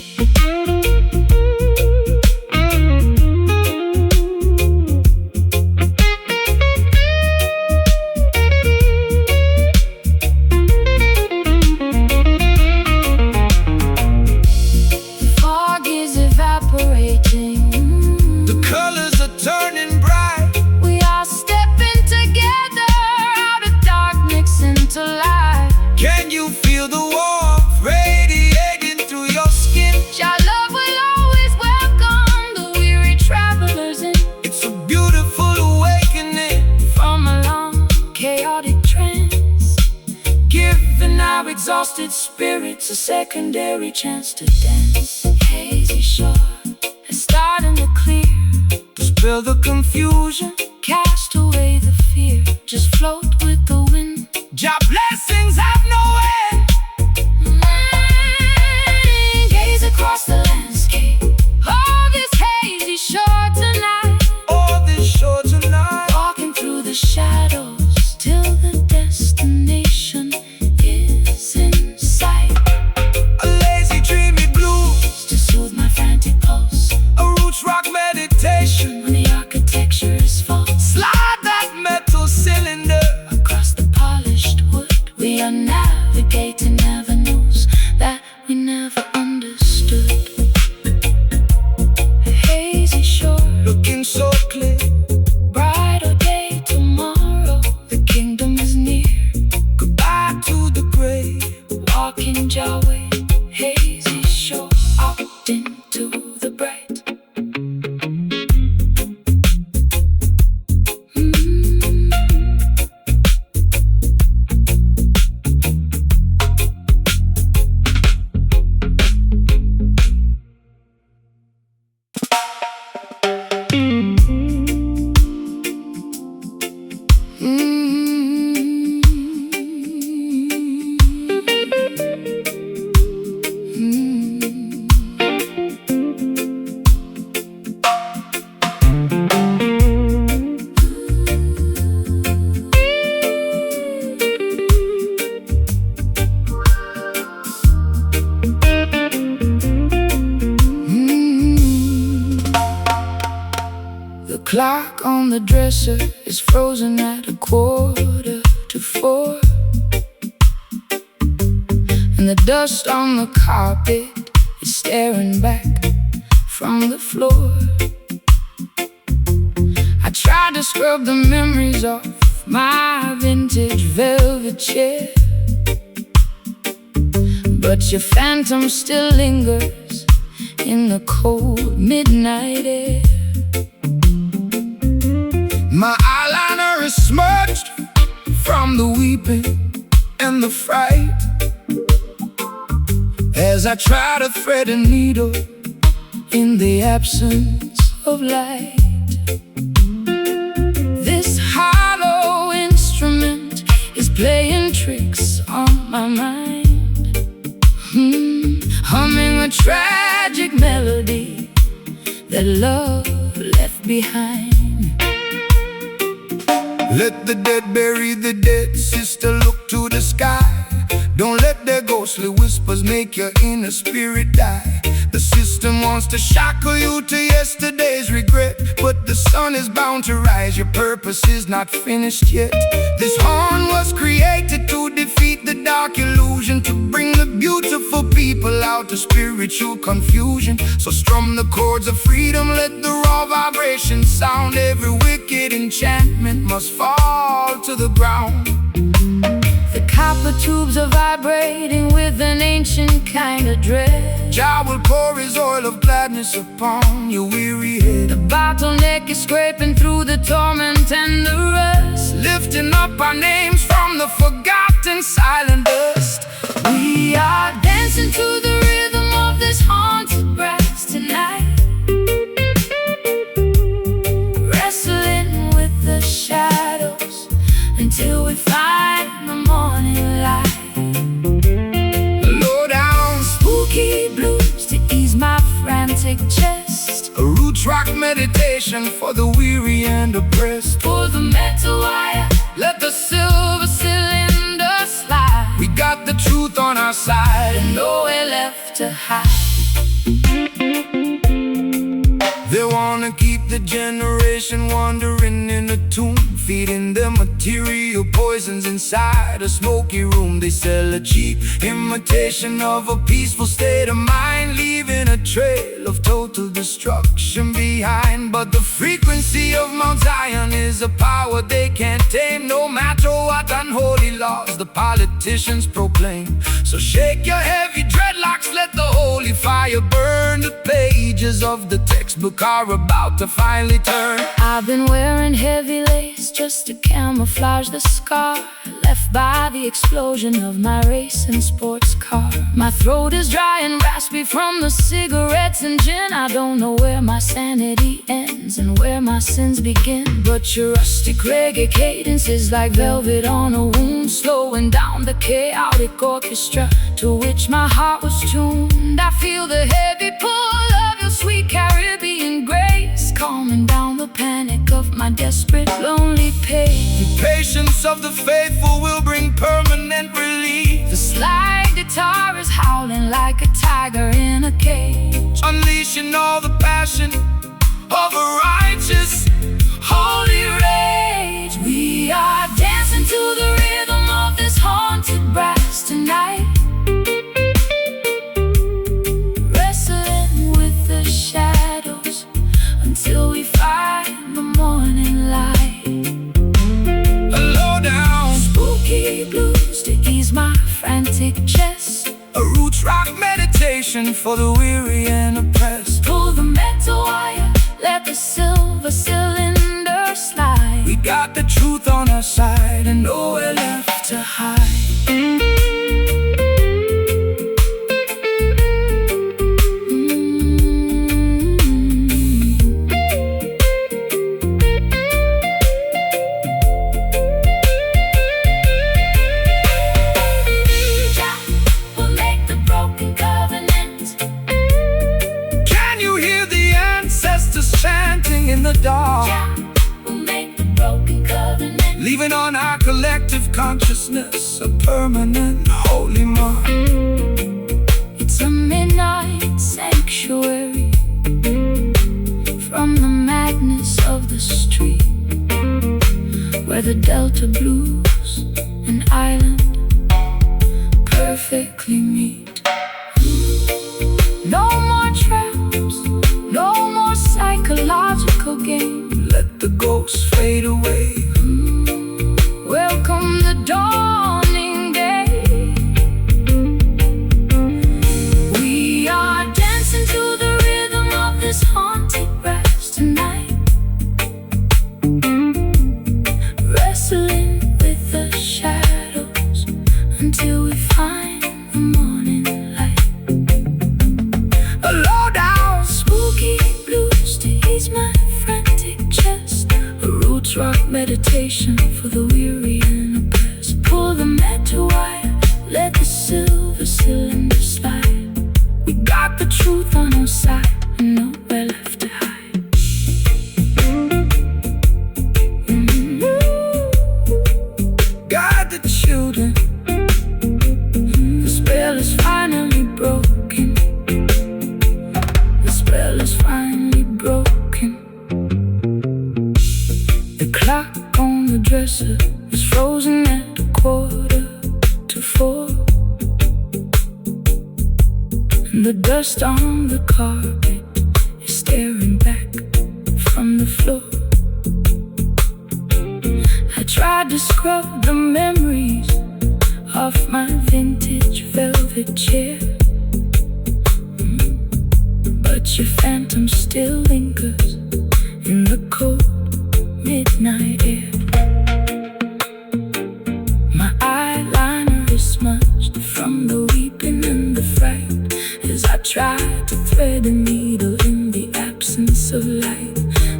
The colors are turning bright. We are stepping together out of darkness into light. Can you feel the warmth radiating through your skin? Your love will always welcome the weary travelers in. It's a beautiful awakening from a long, chaotic trance, giving our exhausted spirits a secondary chance to dance. Hazy shore is starting to clear, dispel the confusion, cast away the fear, just float with the wind. Your blessings have no end. Gaze across the landscape of this hazy shore tonight, walking through the shadows till the destination is in sight. A lazy dreamy blues to soothe my frantic pulse, a roots rock meditation when the architecture is false. Slide that metal cylinder across the polished wood. We are navigating avenues that we never understood. A hazy shore looking so clear, brighter day tomorrow. The kingdom is near. clock on the dresser is frozen at 4:45. And the dust on the carpet is staring back from the floor. I tried to scrub the memories off my vintage velvet chair, but your phantom still lingers in the cold midnight air. My eyeliner is smudged from the weeping and the fright, as I try to thread a needle in the absence of light. This hollow instrument is playing tricks on my mind, humming a tragic melody that love left behind. Let the dead bury the dead, sister, look to the sky. Don't let their ghostly whispers make your inner spirit die. The system wants to shackle you to yesterday's regret, but the sun is bound to rise, your purpose is not finished yet. This horn was created to defeat the dark illusion, to bring the beautiful people out of spiritual confusion. So strum the chords of freedom, let the raw vibration sound. Every wicked enchantment must fall to the ground. The copper tubes are vibrating with an ancient kind of dread. Jah will pour his oil of gladness upon your weary head. The bottleneck is scraping through the torment and the rust, lifting up our names from the forgotten silent dust. We are dancing to the rhythm of this haunted brass tonight, wrestling with the shadows until we find the morning light. Low down spooky blues to ease my frantic chest, a roots rock meditation for the weary and oppressed. Pull the metal wire, let the silver cylinder slide. We got the truth on our side and nowhere left to hide. They wanna keep the generation wandering in a tomb, feeding them material poisons inside a smoky room. They sell a cheap imitation of a peaceful state of mind, leaving a trail of total destruction behind. But the frequency of Mount Zion is a power they can't tame, no matter what unholy laws the politicians proclaim. So shake your heavy dreadlocks, let the holy fire burn. The pages of the textbook are about to finally turn. I've been wearing heavy lace just to camouflage the scar left by the explosion of my racing sports car. My throat is dry and raspy from the cigarettes and gin. I don't know where my sanity ends and where my sins begin, but your rustic reggae cadence is like velvet on a wound, slowing down the chaotic orchestra to which my heart was tuned. I feel the heavy pull of your sweet Caribbean grace, calming down the panic of my desperate, lonely pace. The patience of the faithful will bring permanent relief. The slide guitar is howling like a tiger in a cage, unleashing all the passion of a righteous, holy rage. We are dancing to the rhythm of this haunted brass tonight, wrestling with the shadows until we find the morning light. Low down spooky blues to ease my frantic chest, a roots rock meditation for the weary and oppressed. Pull the metal wire, let the silver cylinder slide. We got the truth on our side and nowhere left to hide. Chanting in the dark, we'll make the broken covenant, leaving on our collective consciousness a permanent holy mark. It's a midnight sanctuary from the madness of the where the Delta blues and island perfectly meet. No more traps, no more psychological game. Let the ghosts fade away. Welcome the dawning day. We are dancing to the rhythm of this haunted brass tonight, wrestling with the shadows until we find the morning light. A low down Spooky blues to ease my frantic chest, a roots rock meditation for the weary and oppressed. Pull the metal wire, let the silver cylinder slide. We got the truth on our side and nowhere left to hide. guide the children. The spell is finally broken. The spell is finally broken. The clock on the dresser is frozen at 4:15. And the dust on the carpet is staring back from the floor. I tried to scrub the memories off my vintage velvet chair, but your phantom still lingers in the cold midnight air. My eyeliner is smudged from the weeping and the fright as I try to thread a needle in the absence of light.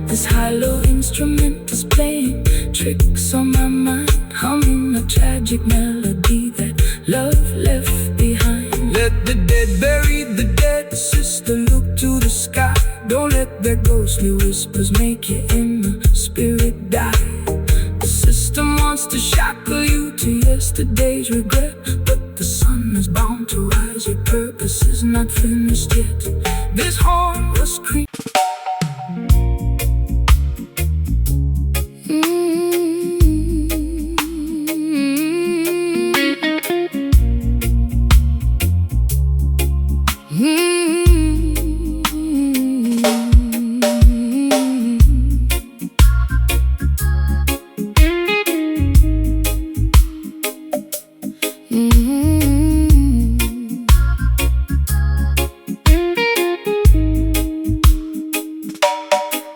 This hollow instrument is playing tricks on my mind, humming a tragic melody that love left behind. Let the dead bury the dead, sister, look to the sky. Don't let their ghostly whispers make your inner spirit die. The system wants to shackle you to yesterday's regret, but the sun is bound to rise. Your purpose is not finished yet. This horn was creepy.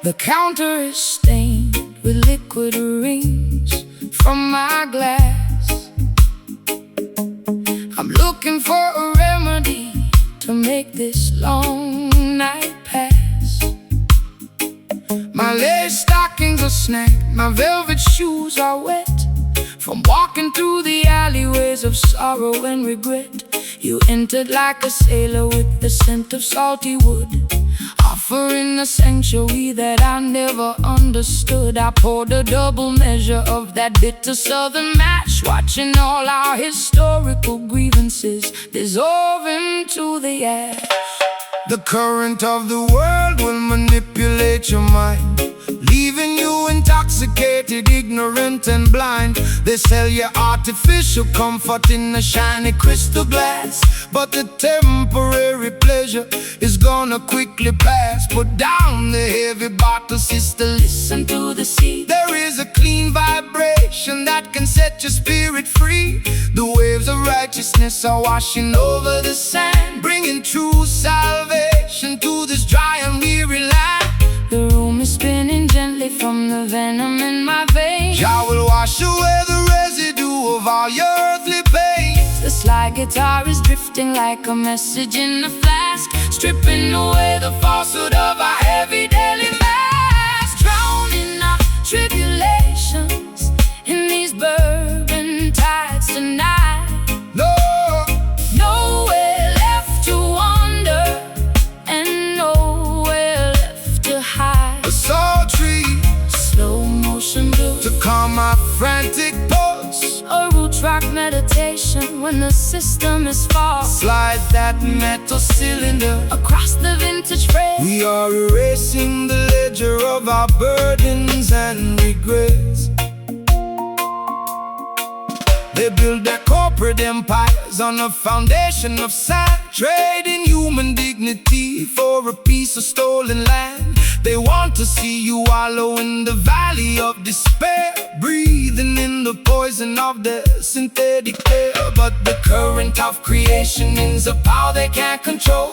The counter is stained with liquid rings from my glass. I'm looking for a remedy to make this long night pass. My lace stockings are snagged, my velvet shoes are wet from walking through the alleyways of sorrow and regret. You entered like a sailor with the scent of salty wood, offering a sanctuary that I never understood. I poured a double measure of that bitter southern match, watching all our historical grievances dissolve into the ash. The current of the world will manipulate your mind, leaving you intoxicated, ignorant and blind. They sell you artificial comfort in a shiny crystal glass, but the temporary pleasure is gonna quickly pass. Put down the heavy bottle, sister, listen to the sea. There is a clean vibration that can set your spirit free. The waves of righteousness are washing over the sand, bringing true salvation to this dry and weary land. The room is spinning gently from the venom in my veins. Jah will wash away the residue of all your earthly pain. The slide guitar is drifting like a message in a flask, stripping away the falsehood of our heavy daily mask, drowning our tribulations in these bourbon tides tonight. No, Nowhere left to wander and nowhere left to hide. a sultry Slow motion blues, to calm my frantic pulse. a roots rock meditation when the system is false. Slide that metal cylinder. Across the vintage frame, We are erasing the ledger of our burdens and regrets. They build their corporate empires on a foundation of sand, trading human dignity for a piece of stolen land. They want to see you wallow in the valley of despair, breathing in the poison of their synthetic air. But the current of creation is a power they can't control.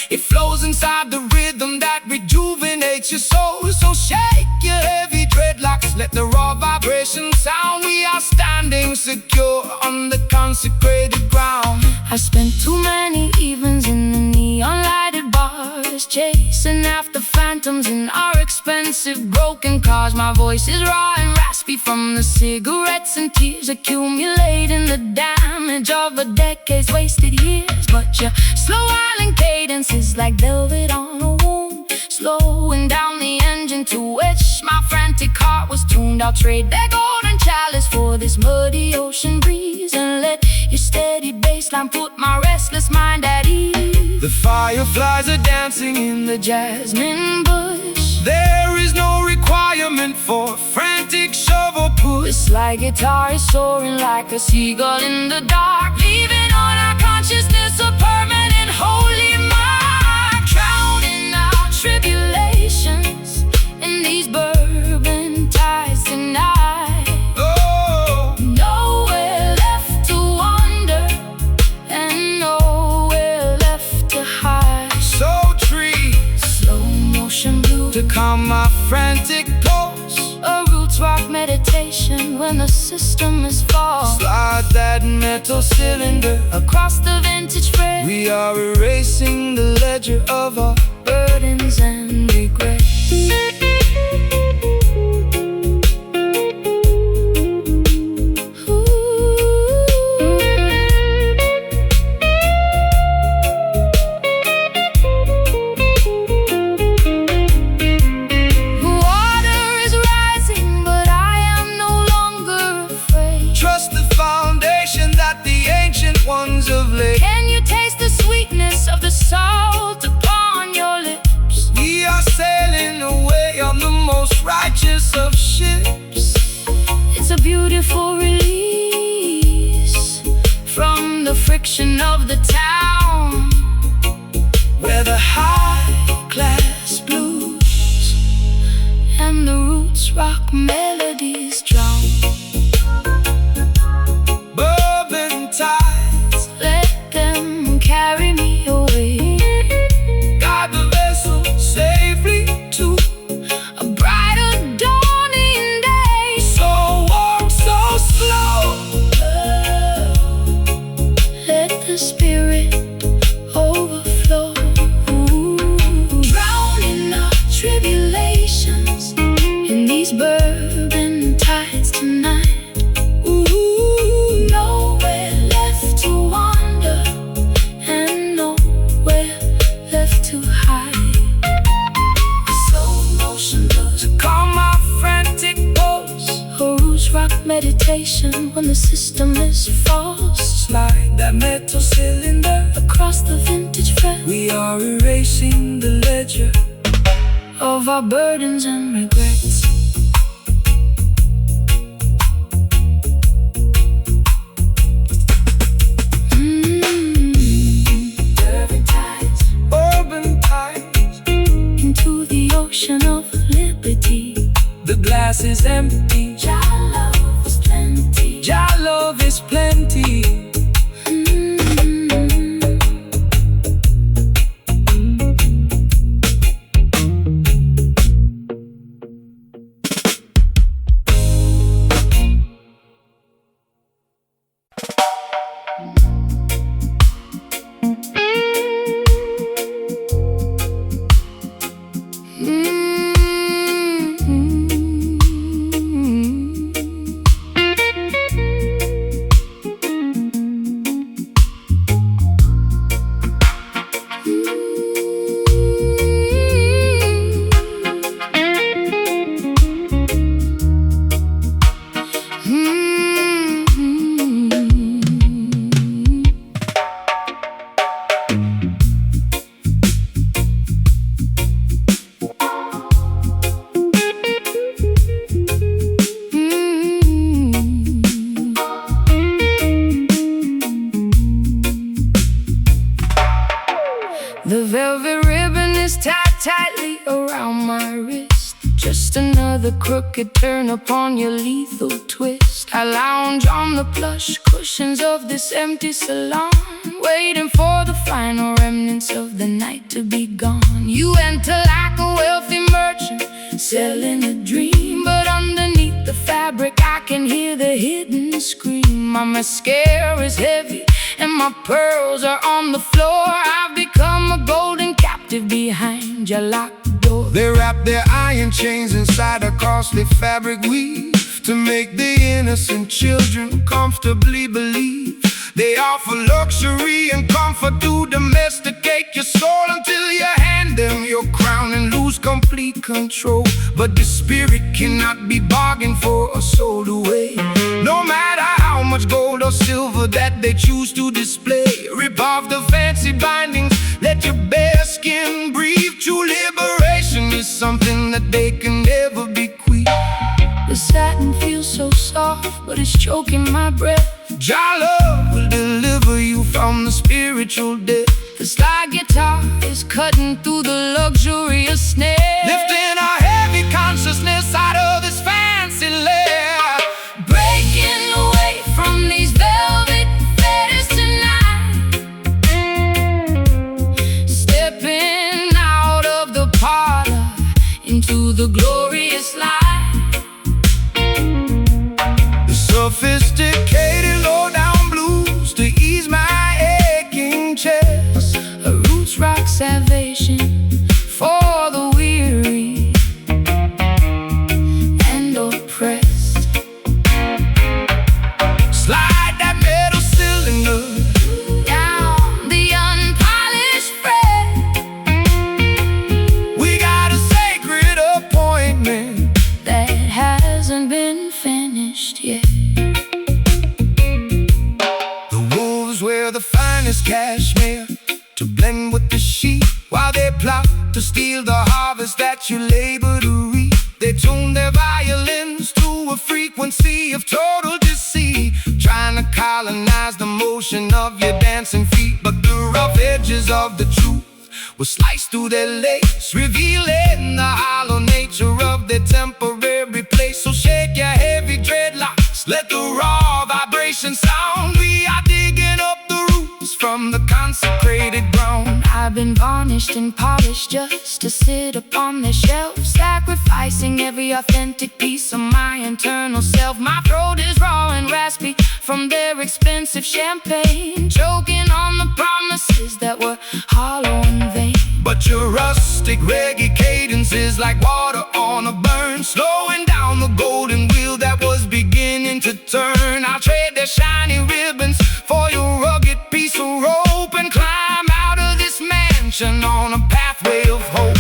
It flows inside the rhythm that rejuvenates your soul. So shake your heavy dreadlocks, let the raw vibration sound. We are standing secure on the consecrated ground. I spent too many evenings in the neon lighted bars, chasing after phantoms in our expensive broken cars. My voice is raw and raspy from the cigarettes and tears, accumulating the damage of a decade's wasted years. But your slow island cadence is like velvet on a wound, slowing down the engine to which my frantic heart was tuned. I'll trade that golden chalice for this muddy ocean breeze, and let your steady bassline put my restless mind at ease. The fireflies are dancing in the Jasmine bush, there is no requirement for frantic shovel push. this slide guitar is soaring like a seagull in the dark, leaving on our consciousness a permanent holy mark. Drowning our tribulations in these bourbon tides tonight. Oh, Nowhere left to wander and nowhere left to hide. so trees Slow motion blues, to calm my frantic pulse. a roots rock meditation when the system is false. Slide that metal cylinder, Across the vintage fret, we are erasing the ledger of our burdens and regrets. Water is rising, but I am no longer afraid. Trust the foundation that the ancient ones have laid. Can you taste the sweetness of the salt upon your lips? We are sailing away on the most righteous of ships. It's a beautiful release from the friction of the town, Where the high-class blues and the roots rock melodies drown. bourbon tides Let them carry me away, guide the vessel safely to a brighter dawning day. so warm, so slow. Let the spirit overflow. Drowning our tribulations in these bourbon tides tonight. Nowhere left to wander and nowhere left to hide. Slow motion blues, Calm my frantic pulse. a roots rock meditation when the system is false. Slide that metal cylinder, Across the vintage fret we are erasing the ledger. of our burdens and regrets. Bourbon tides, Into the ocean of liberty, the glass is empty. Jah love is plenty. Jah love is plenty. the crooked turn upon your lethal twist. I lounge on the plush cushions of this empty salon, waiting for the final remnants of the night to be gone. You enter like a wealthy merchant, selling a dream, but underneath the fabric I can hear the hidden scream. My mascara is heavy and my pearls are on the floor. I've become a golden captive behind your locked door. They wrap their iron chains inside a costly fabric weave to make the innocent children comfortably believe. They offer luxury and comfort to domesticate your soul until you hand them your crown and lose complete control. But the spirit cannot be bargained for or sold away. No matter how much gold or silver that they choose to display, rip off the fancy bindings, let your bare skin breathe. True liberation is something that they can never bequeath. The satin feels so soft, but it's choking my breath. Jah love will deliver you from the spiritual death. The slide guitar is cutting through the luxurious snare, lifting a heavy consciousness out of this fancy lair. breaking away from these velvet fetters tonight. Stepping out of the parlor into the glorious light. The sophisticated low-down blues to ease my aching chest. A roots rock salvation for the weary and oppressed. Slide that metal cylinder Down the unpolished fret. We got a sacred appointment That hasn't been finished yet. The wolves wear the finest cashmere to blend with the sheep, while they plot to steal the harvest that you labor to reap. They tune their violins to a frequency of total deceit, trying to colonize the motion of your dancing feet. But the rough edges of the truth will slice through their lace, revealing the hollow nature of their temporary place. So shake your heavy dreadlocks, let the raw vibration sound. We are digging up the roots from the consecrated ground. I've been varnished and polished just to sit upon their shelf, sacrificing every authentic piece of my internal self. My throat is raw and raspy from their expensive champagne, choking on the promises that were hollow and vain. But your rustic reggae cadence is like water on a burn, slowing down the golden wheel that was beginning to turn. I'll trade their shiny ribbons for your rugged piece of rope and climb out of this mansion on a pathway of hope.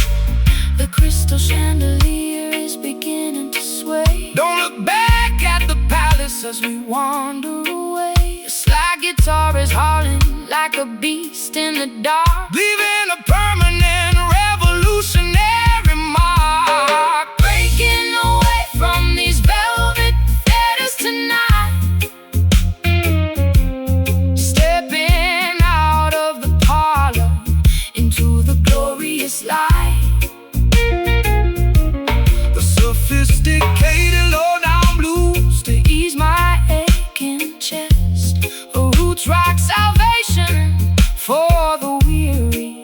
The crystal chandelier is beginning to sway. Don't look back at the palace As we wander away, a slide guitar is howling like a beast in the dark, leaving a permanent revolutionary mark. breaking away from these velvet fetters tonight. Stepping out of the parlor into the glorious light. The sophisticated low-down blues To ease my aching chest, a roots rock salvation for the weary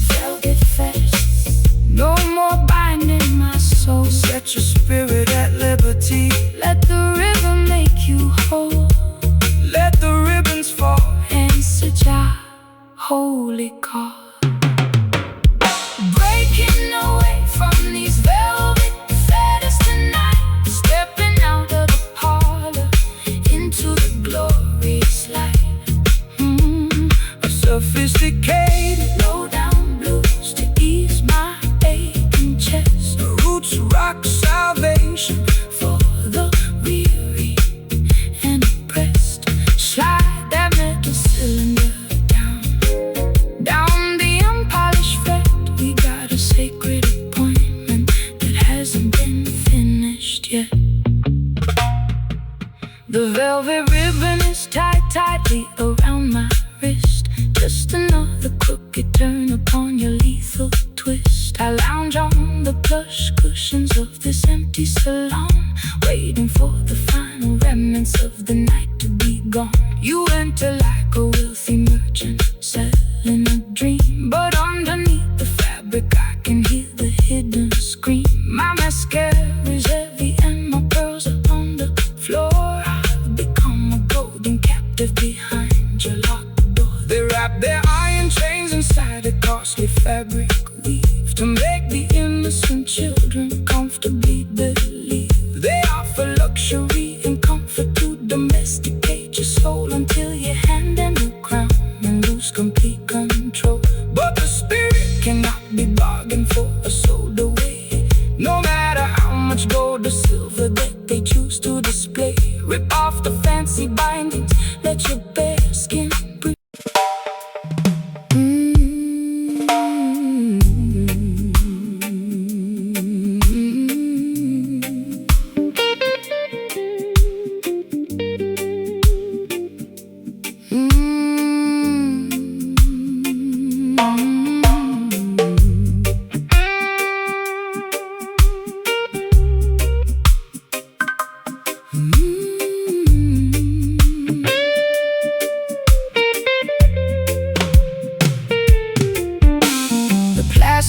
Velvet fetters, no more binding my soul. Set your spirit at liberty. Let the river make you whole. Let the ribbons fall. Answer Jah, holy call. Breaking away from these velvet fetters tonight. Stepping out of the parlor into the glorious light A sophisticated low down blues to ease my aching chest. roots rock salvation. For the weary and oppressed, slide that metal cylinder down, down the unpolished fret. We got a sacred appointment that hasn't been finished yet. The velvet ribbon is tied tightly around my wrist. Just another crooked turn upon your lethal twist. I lounge on the plush cushions of this empty salon, waiting for the final remnants of the night to be gone. You enter like a wealthy merchant selling a dream, but underneath the fabric I can hear the hidden scream. My mascara is heavy and my pearls are on the floor. I've become a golden captive behind your locked door. They wrap their iron chains inside a costly fabric weave to make the innocent children comfortably believe. They offer luxury and comfort to domesticate your soul until you hand them the crown and lose complete control. But the spirit cannot be bargained for or sold away, no matter how much gold or silver that they choose to display. Rip off the fancy bindings, let your bare skin breathe.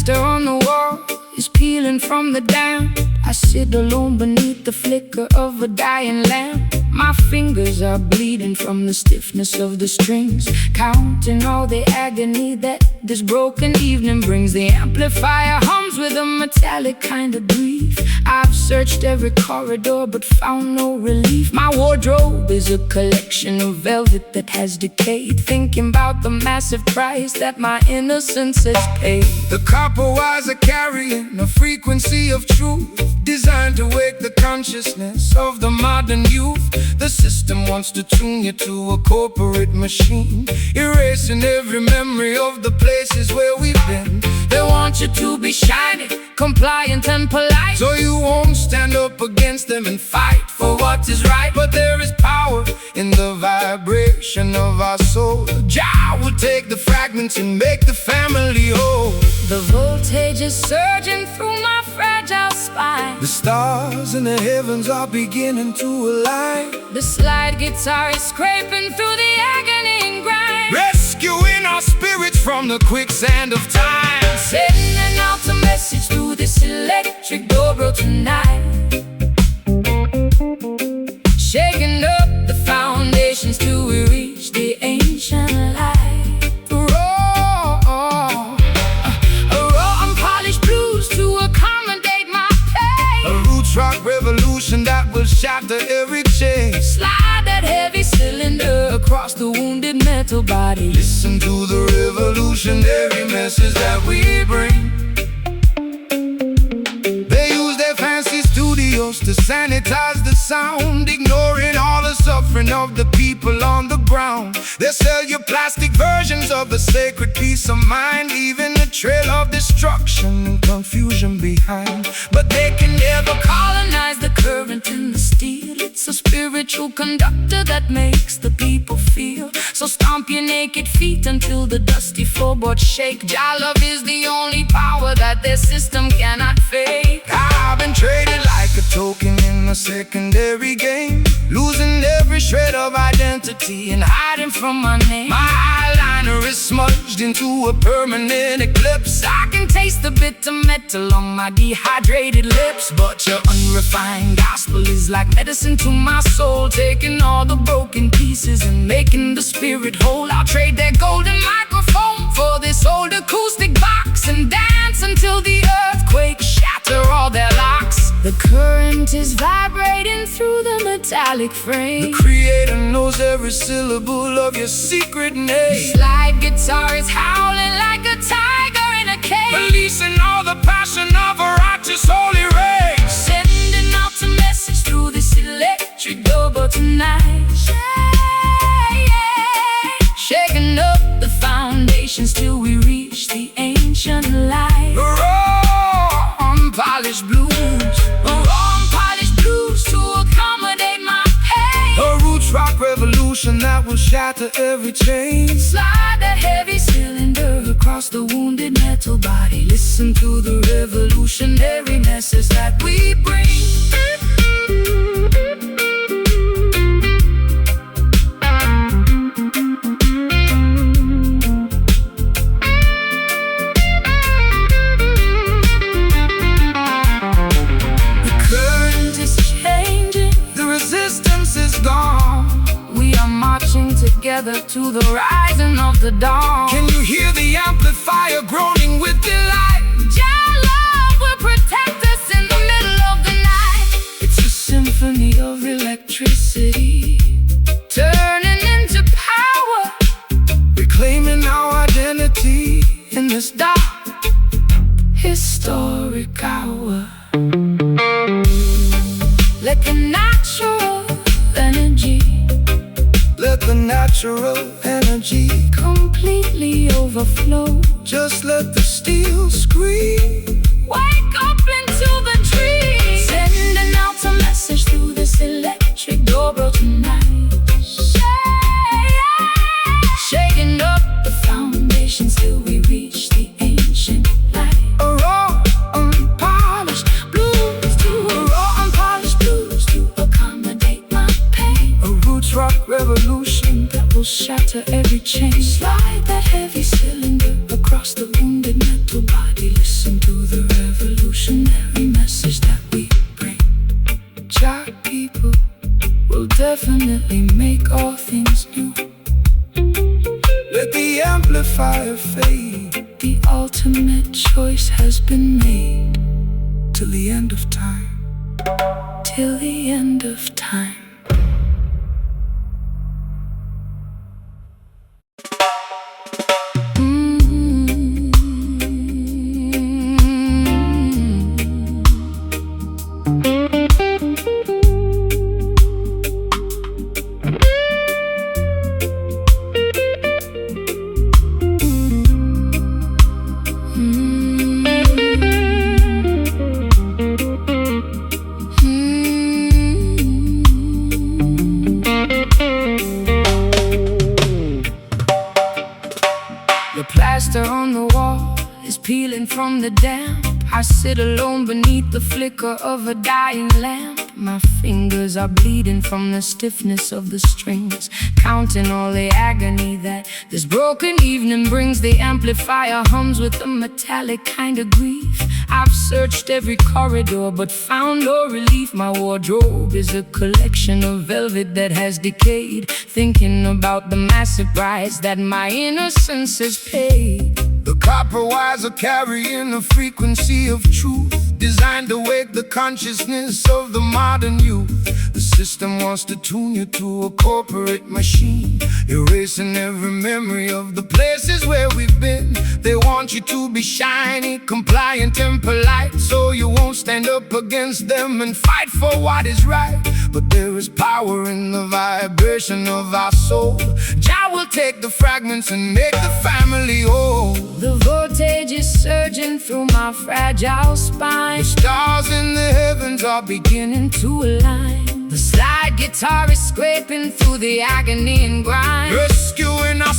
On the wall is peeling from the damp. I sit alone beneath the flicker of a dying lamp. My fingers are bleeding from the stiffness of the strings, counting all the agony that this broken evening brings. The amplifier hums with a metallic kind of grief. I've searched every corridor but found no relief. My wardrobe is a collection of velvet that has decayed, thinking about the massive price that my innocence has paid. The copper wires are carrying a frequency of truth, designed to wake the consciousness of the modern youth. The system wants to tune you to a corporate machine, erasing every memory of the places where we've been. They want you to be shiny, compliant and polite, so you won't stand up against them and fight for what is right. But there is power in the vibration of our soul. Jah will take the fragments and make the family whole. The voltage is surging through my fragile spine. The stars in the heavens are beginning to align. The slide guitar is scraping through the agony and grind, rescuing our spirits from the quicksand of time. Sending out a message through this electric dobro tonight, shaking up the foundations till we reach the ancient light. A raw unpolished blues to accommodate my pain. A roots rock revolution that will shatter every chain. Slide that heavy cylinder across the wounded metal body. Listen to the revolutionary message that we bring. They use their fancy studios to sanitize the sound, ignoring all the suffering of the people on the ground. They sell you plastic versions of the sacred peace of mind, leaving a trail of destruction and confusion behind. But they can never colonize the current in the steel. It's a spiritual conductor that makes the people feel. So stop stomp your naked feet until the dusty floorboards shake. Jah love is the only power that their system cannot fake. I've been traded like a token in a secondary game, losing every shred of identity and hiding from my name. My eyeliner is smudged into a permanent eclipse. I can taste the bitter metal on my dehydrated lips, But your unrefined gospel is like medicine to my soul, taking all the broken pieces and making the spirit whole. I'll trade that golden microphone for this old acoustic box and dance until the earthquake shatter all their locks. The current is vibrating through the metallic frame. The creator knows every syllable of your secret name. Slide guitar is howling like a tiger in a cage, Releasing all the passion of a righteous holy race. sending out a message through this electric doorbell tonight. Shaking up the foundations till we reach the ancient light. Raw, unpolished blues, Unpolished blues to accommodate my pain. a roots rock revolution that will shatter every chain. Slide that heavy cylinder across the wounded metal body. Listen to the revolutionary message that we bring. The current is changing, The resistance is gone. we are marching together to the rising of the dawn. Can you hear the amplifier groaning with delight? Jah love will protect us in the middle of the night. It's a symphony of electricity, Turning into power reclaiming our identity in this dark, historic hour. Let the natural energy let the natural energy completely overflow. just let the steel scream. Wake up into the dream, sending out a message through this electric doorbell tonight. Shaking up the foundations till we reach the ancient light. A raw, unpolished Blues to raw unpolished blues to accommodate my pain. a roots rock revolution. That will shatter every chain. Slide that heavy cylinder across the wounded metal body. Listen to the revolutionary message that we bring. Jah people Will definitely make all things new. let the amplifier fade The ultimate choice has been made till the end of time. till the end of time. The plaster on the wall is peeling from the damp. I sit alone beneath the flicker of a dying lamp. My fingers are bleeding from the stiffness of the strings, counting all the agony that this broken evening brings. The amplifier hums with a metallic kind of grief. I've searched every corridor but found no relief. My wardrobe is a collection of velvet that has decayed, thinking about the massive price that my innocence has paid. The copper wires are carrying a frequency of truth, designed to wake the consciousness of the modern youth. The system wants to tune you to a corporate machine, erasing every memory of the places where we've been. They want you to be shiny, compliant and polite, so you won't stand up against them and fight for what is right. But there is power in the vibration of our soul. Jah will take the fragments and make the family whole. The voltage is surging through my fragile spine. The stars in the heavens are beginning to align. The slide guitar is scraping through the agony and grind, rescuing our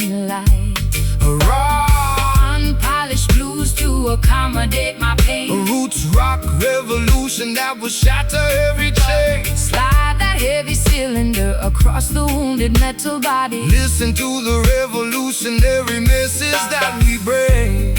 ancient light. A raw, unpolished blues to accommodate my A pain. roots rock revolution that will shatter every chain. Slide that heavy cylinder across the wounded metal body. Listen to the revolutionary message that we bring.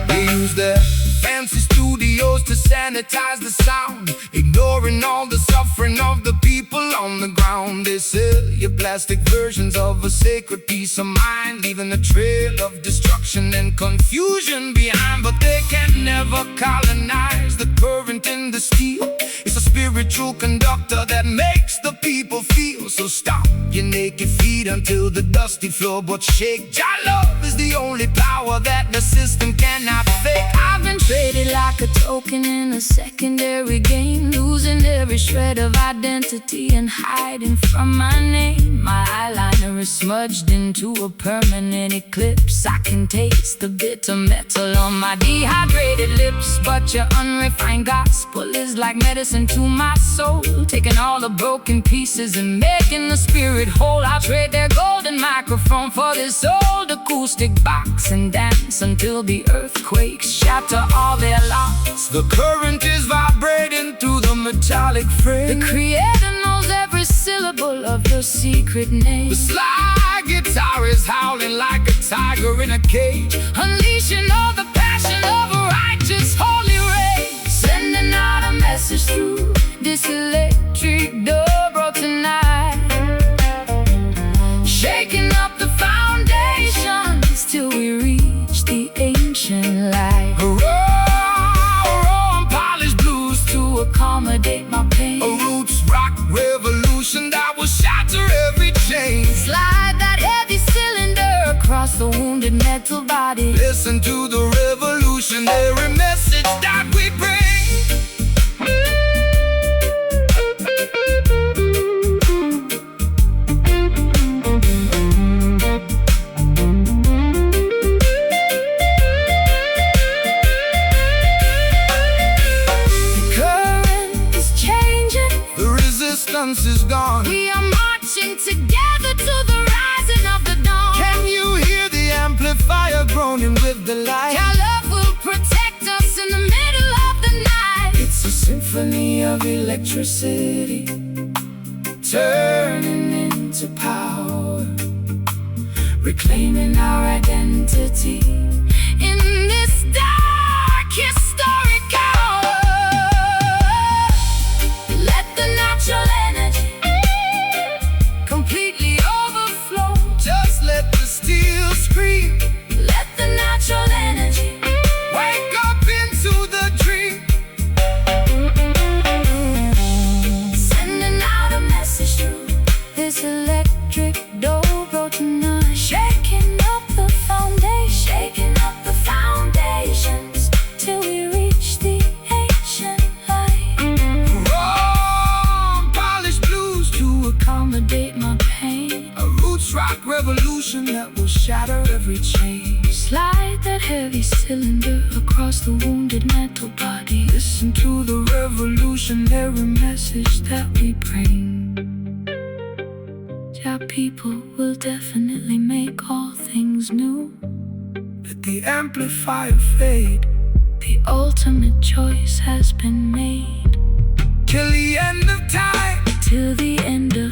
They use their fancy studios to sanitize the sound, ignoring all the suffering of the people on the ground. They sell you plastic versions of a sacred peace of mind, leaving a trail of destruction and confusion behind. But they can never colonize the current in the steel. It's a spiritual conductor that makes the people feel. So stop your naked feet until the dusty floorboards shake. Jah love is the only power that the system cannot fake. I've been traded like a token in a secondary game, losing every shred of identity and hiding from my name. My eyeliner is smudged into a permanent eclipse. I can taste the bitter metal on my dehydrated lips. But your unrefined gospel is like medicine to my soul, taking all the broken pieces and making the spirit whole. I'll trade their golden microphone for this old acoustic box and dance until the earthquakes shatter all their locks. The current is vibrating through the metallic frame. The creator knows every syllable of your secret name. The slide guitar is howling like a tiger in a cage, Unleashing all the passion of a righteous holy rage. Sending out a message through this electric dobro tonight, shaking up the foundations till we reach the ancient light. raw, unpolished blues To accommodate my pain. a roots rock revolution that will shatter every chain. Slide that heavy cylinder across the wounded metal body. Listen to the revolutionary message that we bring. The current is changing. The resistance is gone. We are marching together to the rising of the dawn. Can you hear the amplifier groaning with the light? Our love will protect us in the middle of the night. It's a symphony of electricity, Turning into power, reclaiming our identity in this dark historic hour. Let the natural energy completely overflow. just let the steel scream. Let the natural energy Wake up into the dream. sending out a message through this electric dobro tonight, shaking up the foundations till we reach the ancient light. Raw, polished blues To accommodate my pain, a roots rock revolution that will shatter every chain. slide that heavy cylinder across the wounded metal body. Listen to the revolutionary message that we bring. Our people will definitely make all things new. Let the amplifier fade The ultimate choice has been made. till the end of time. Till the end of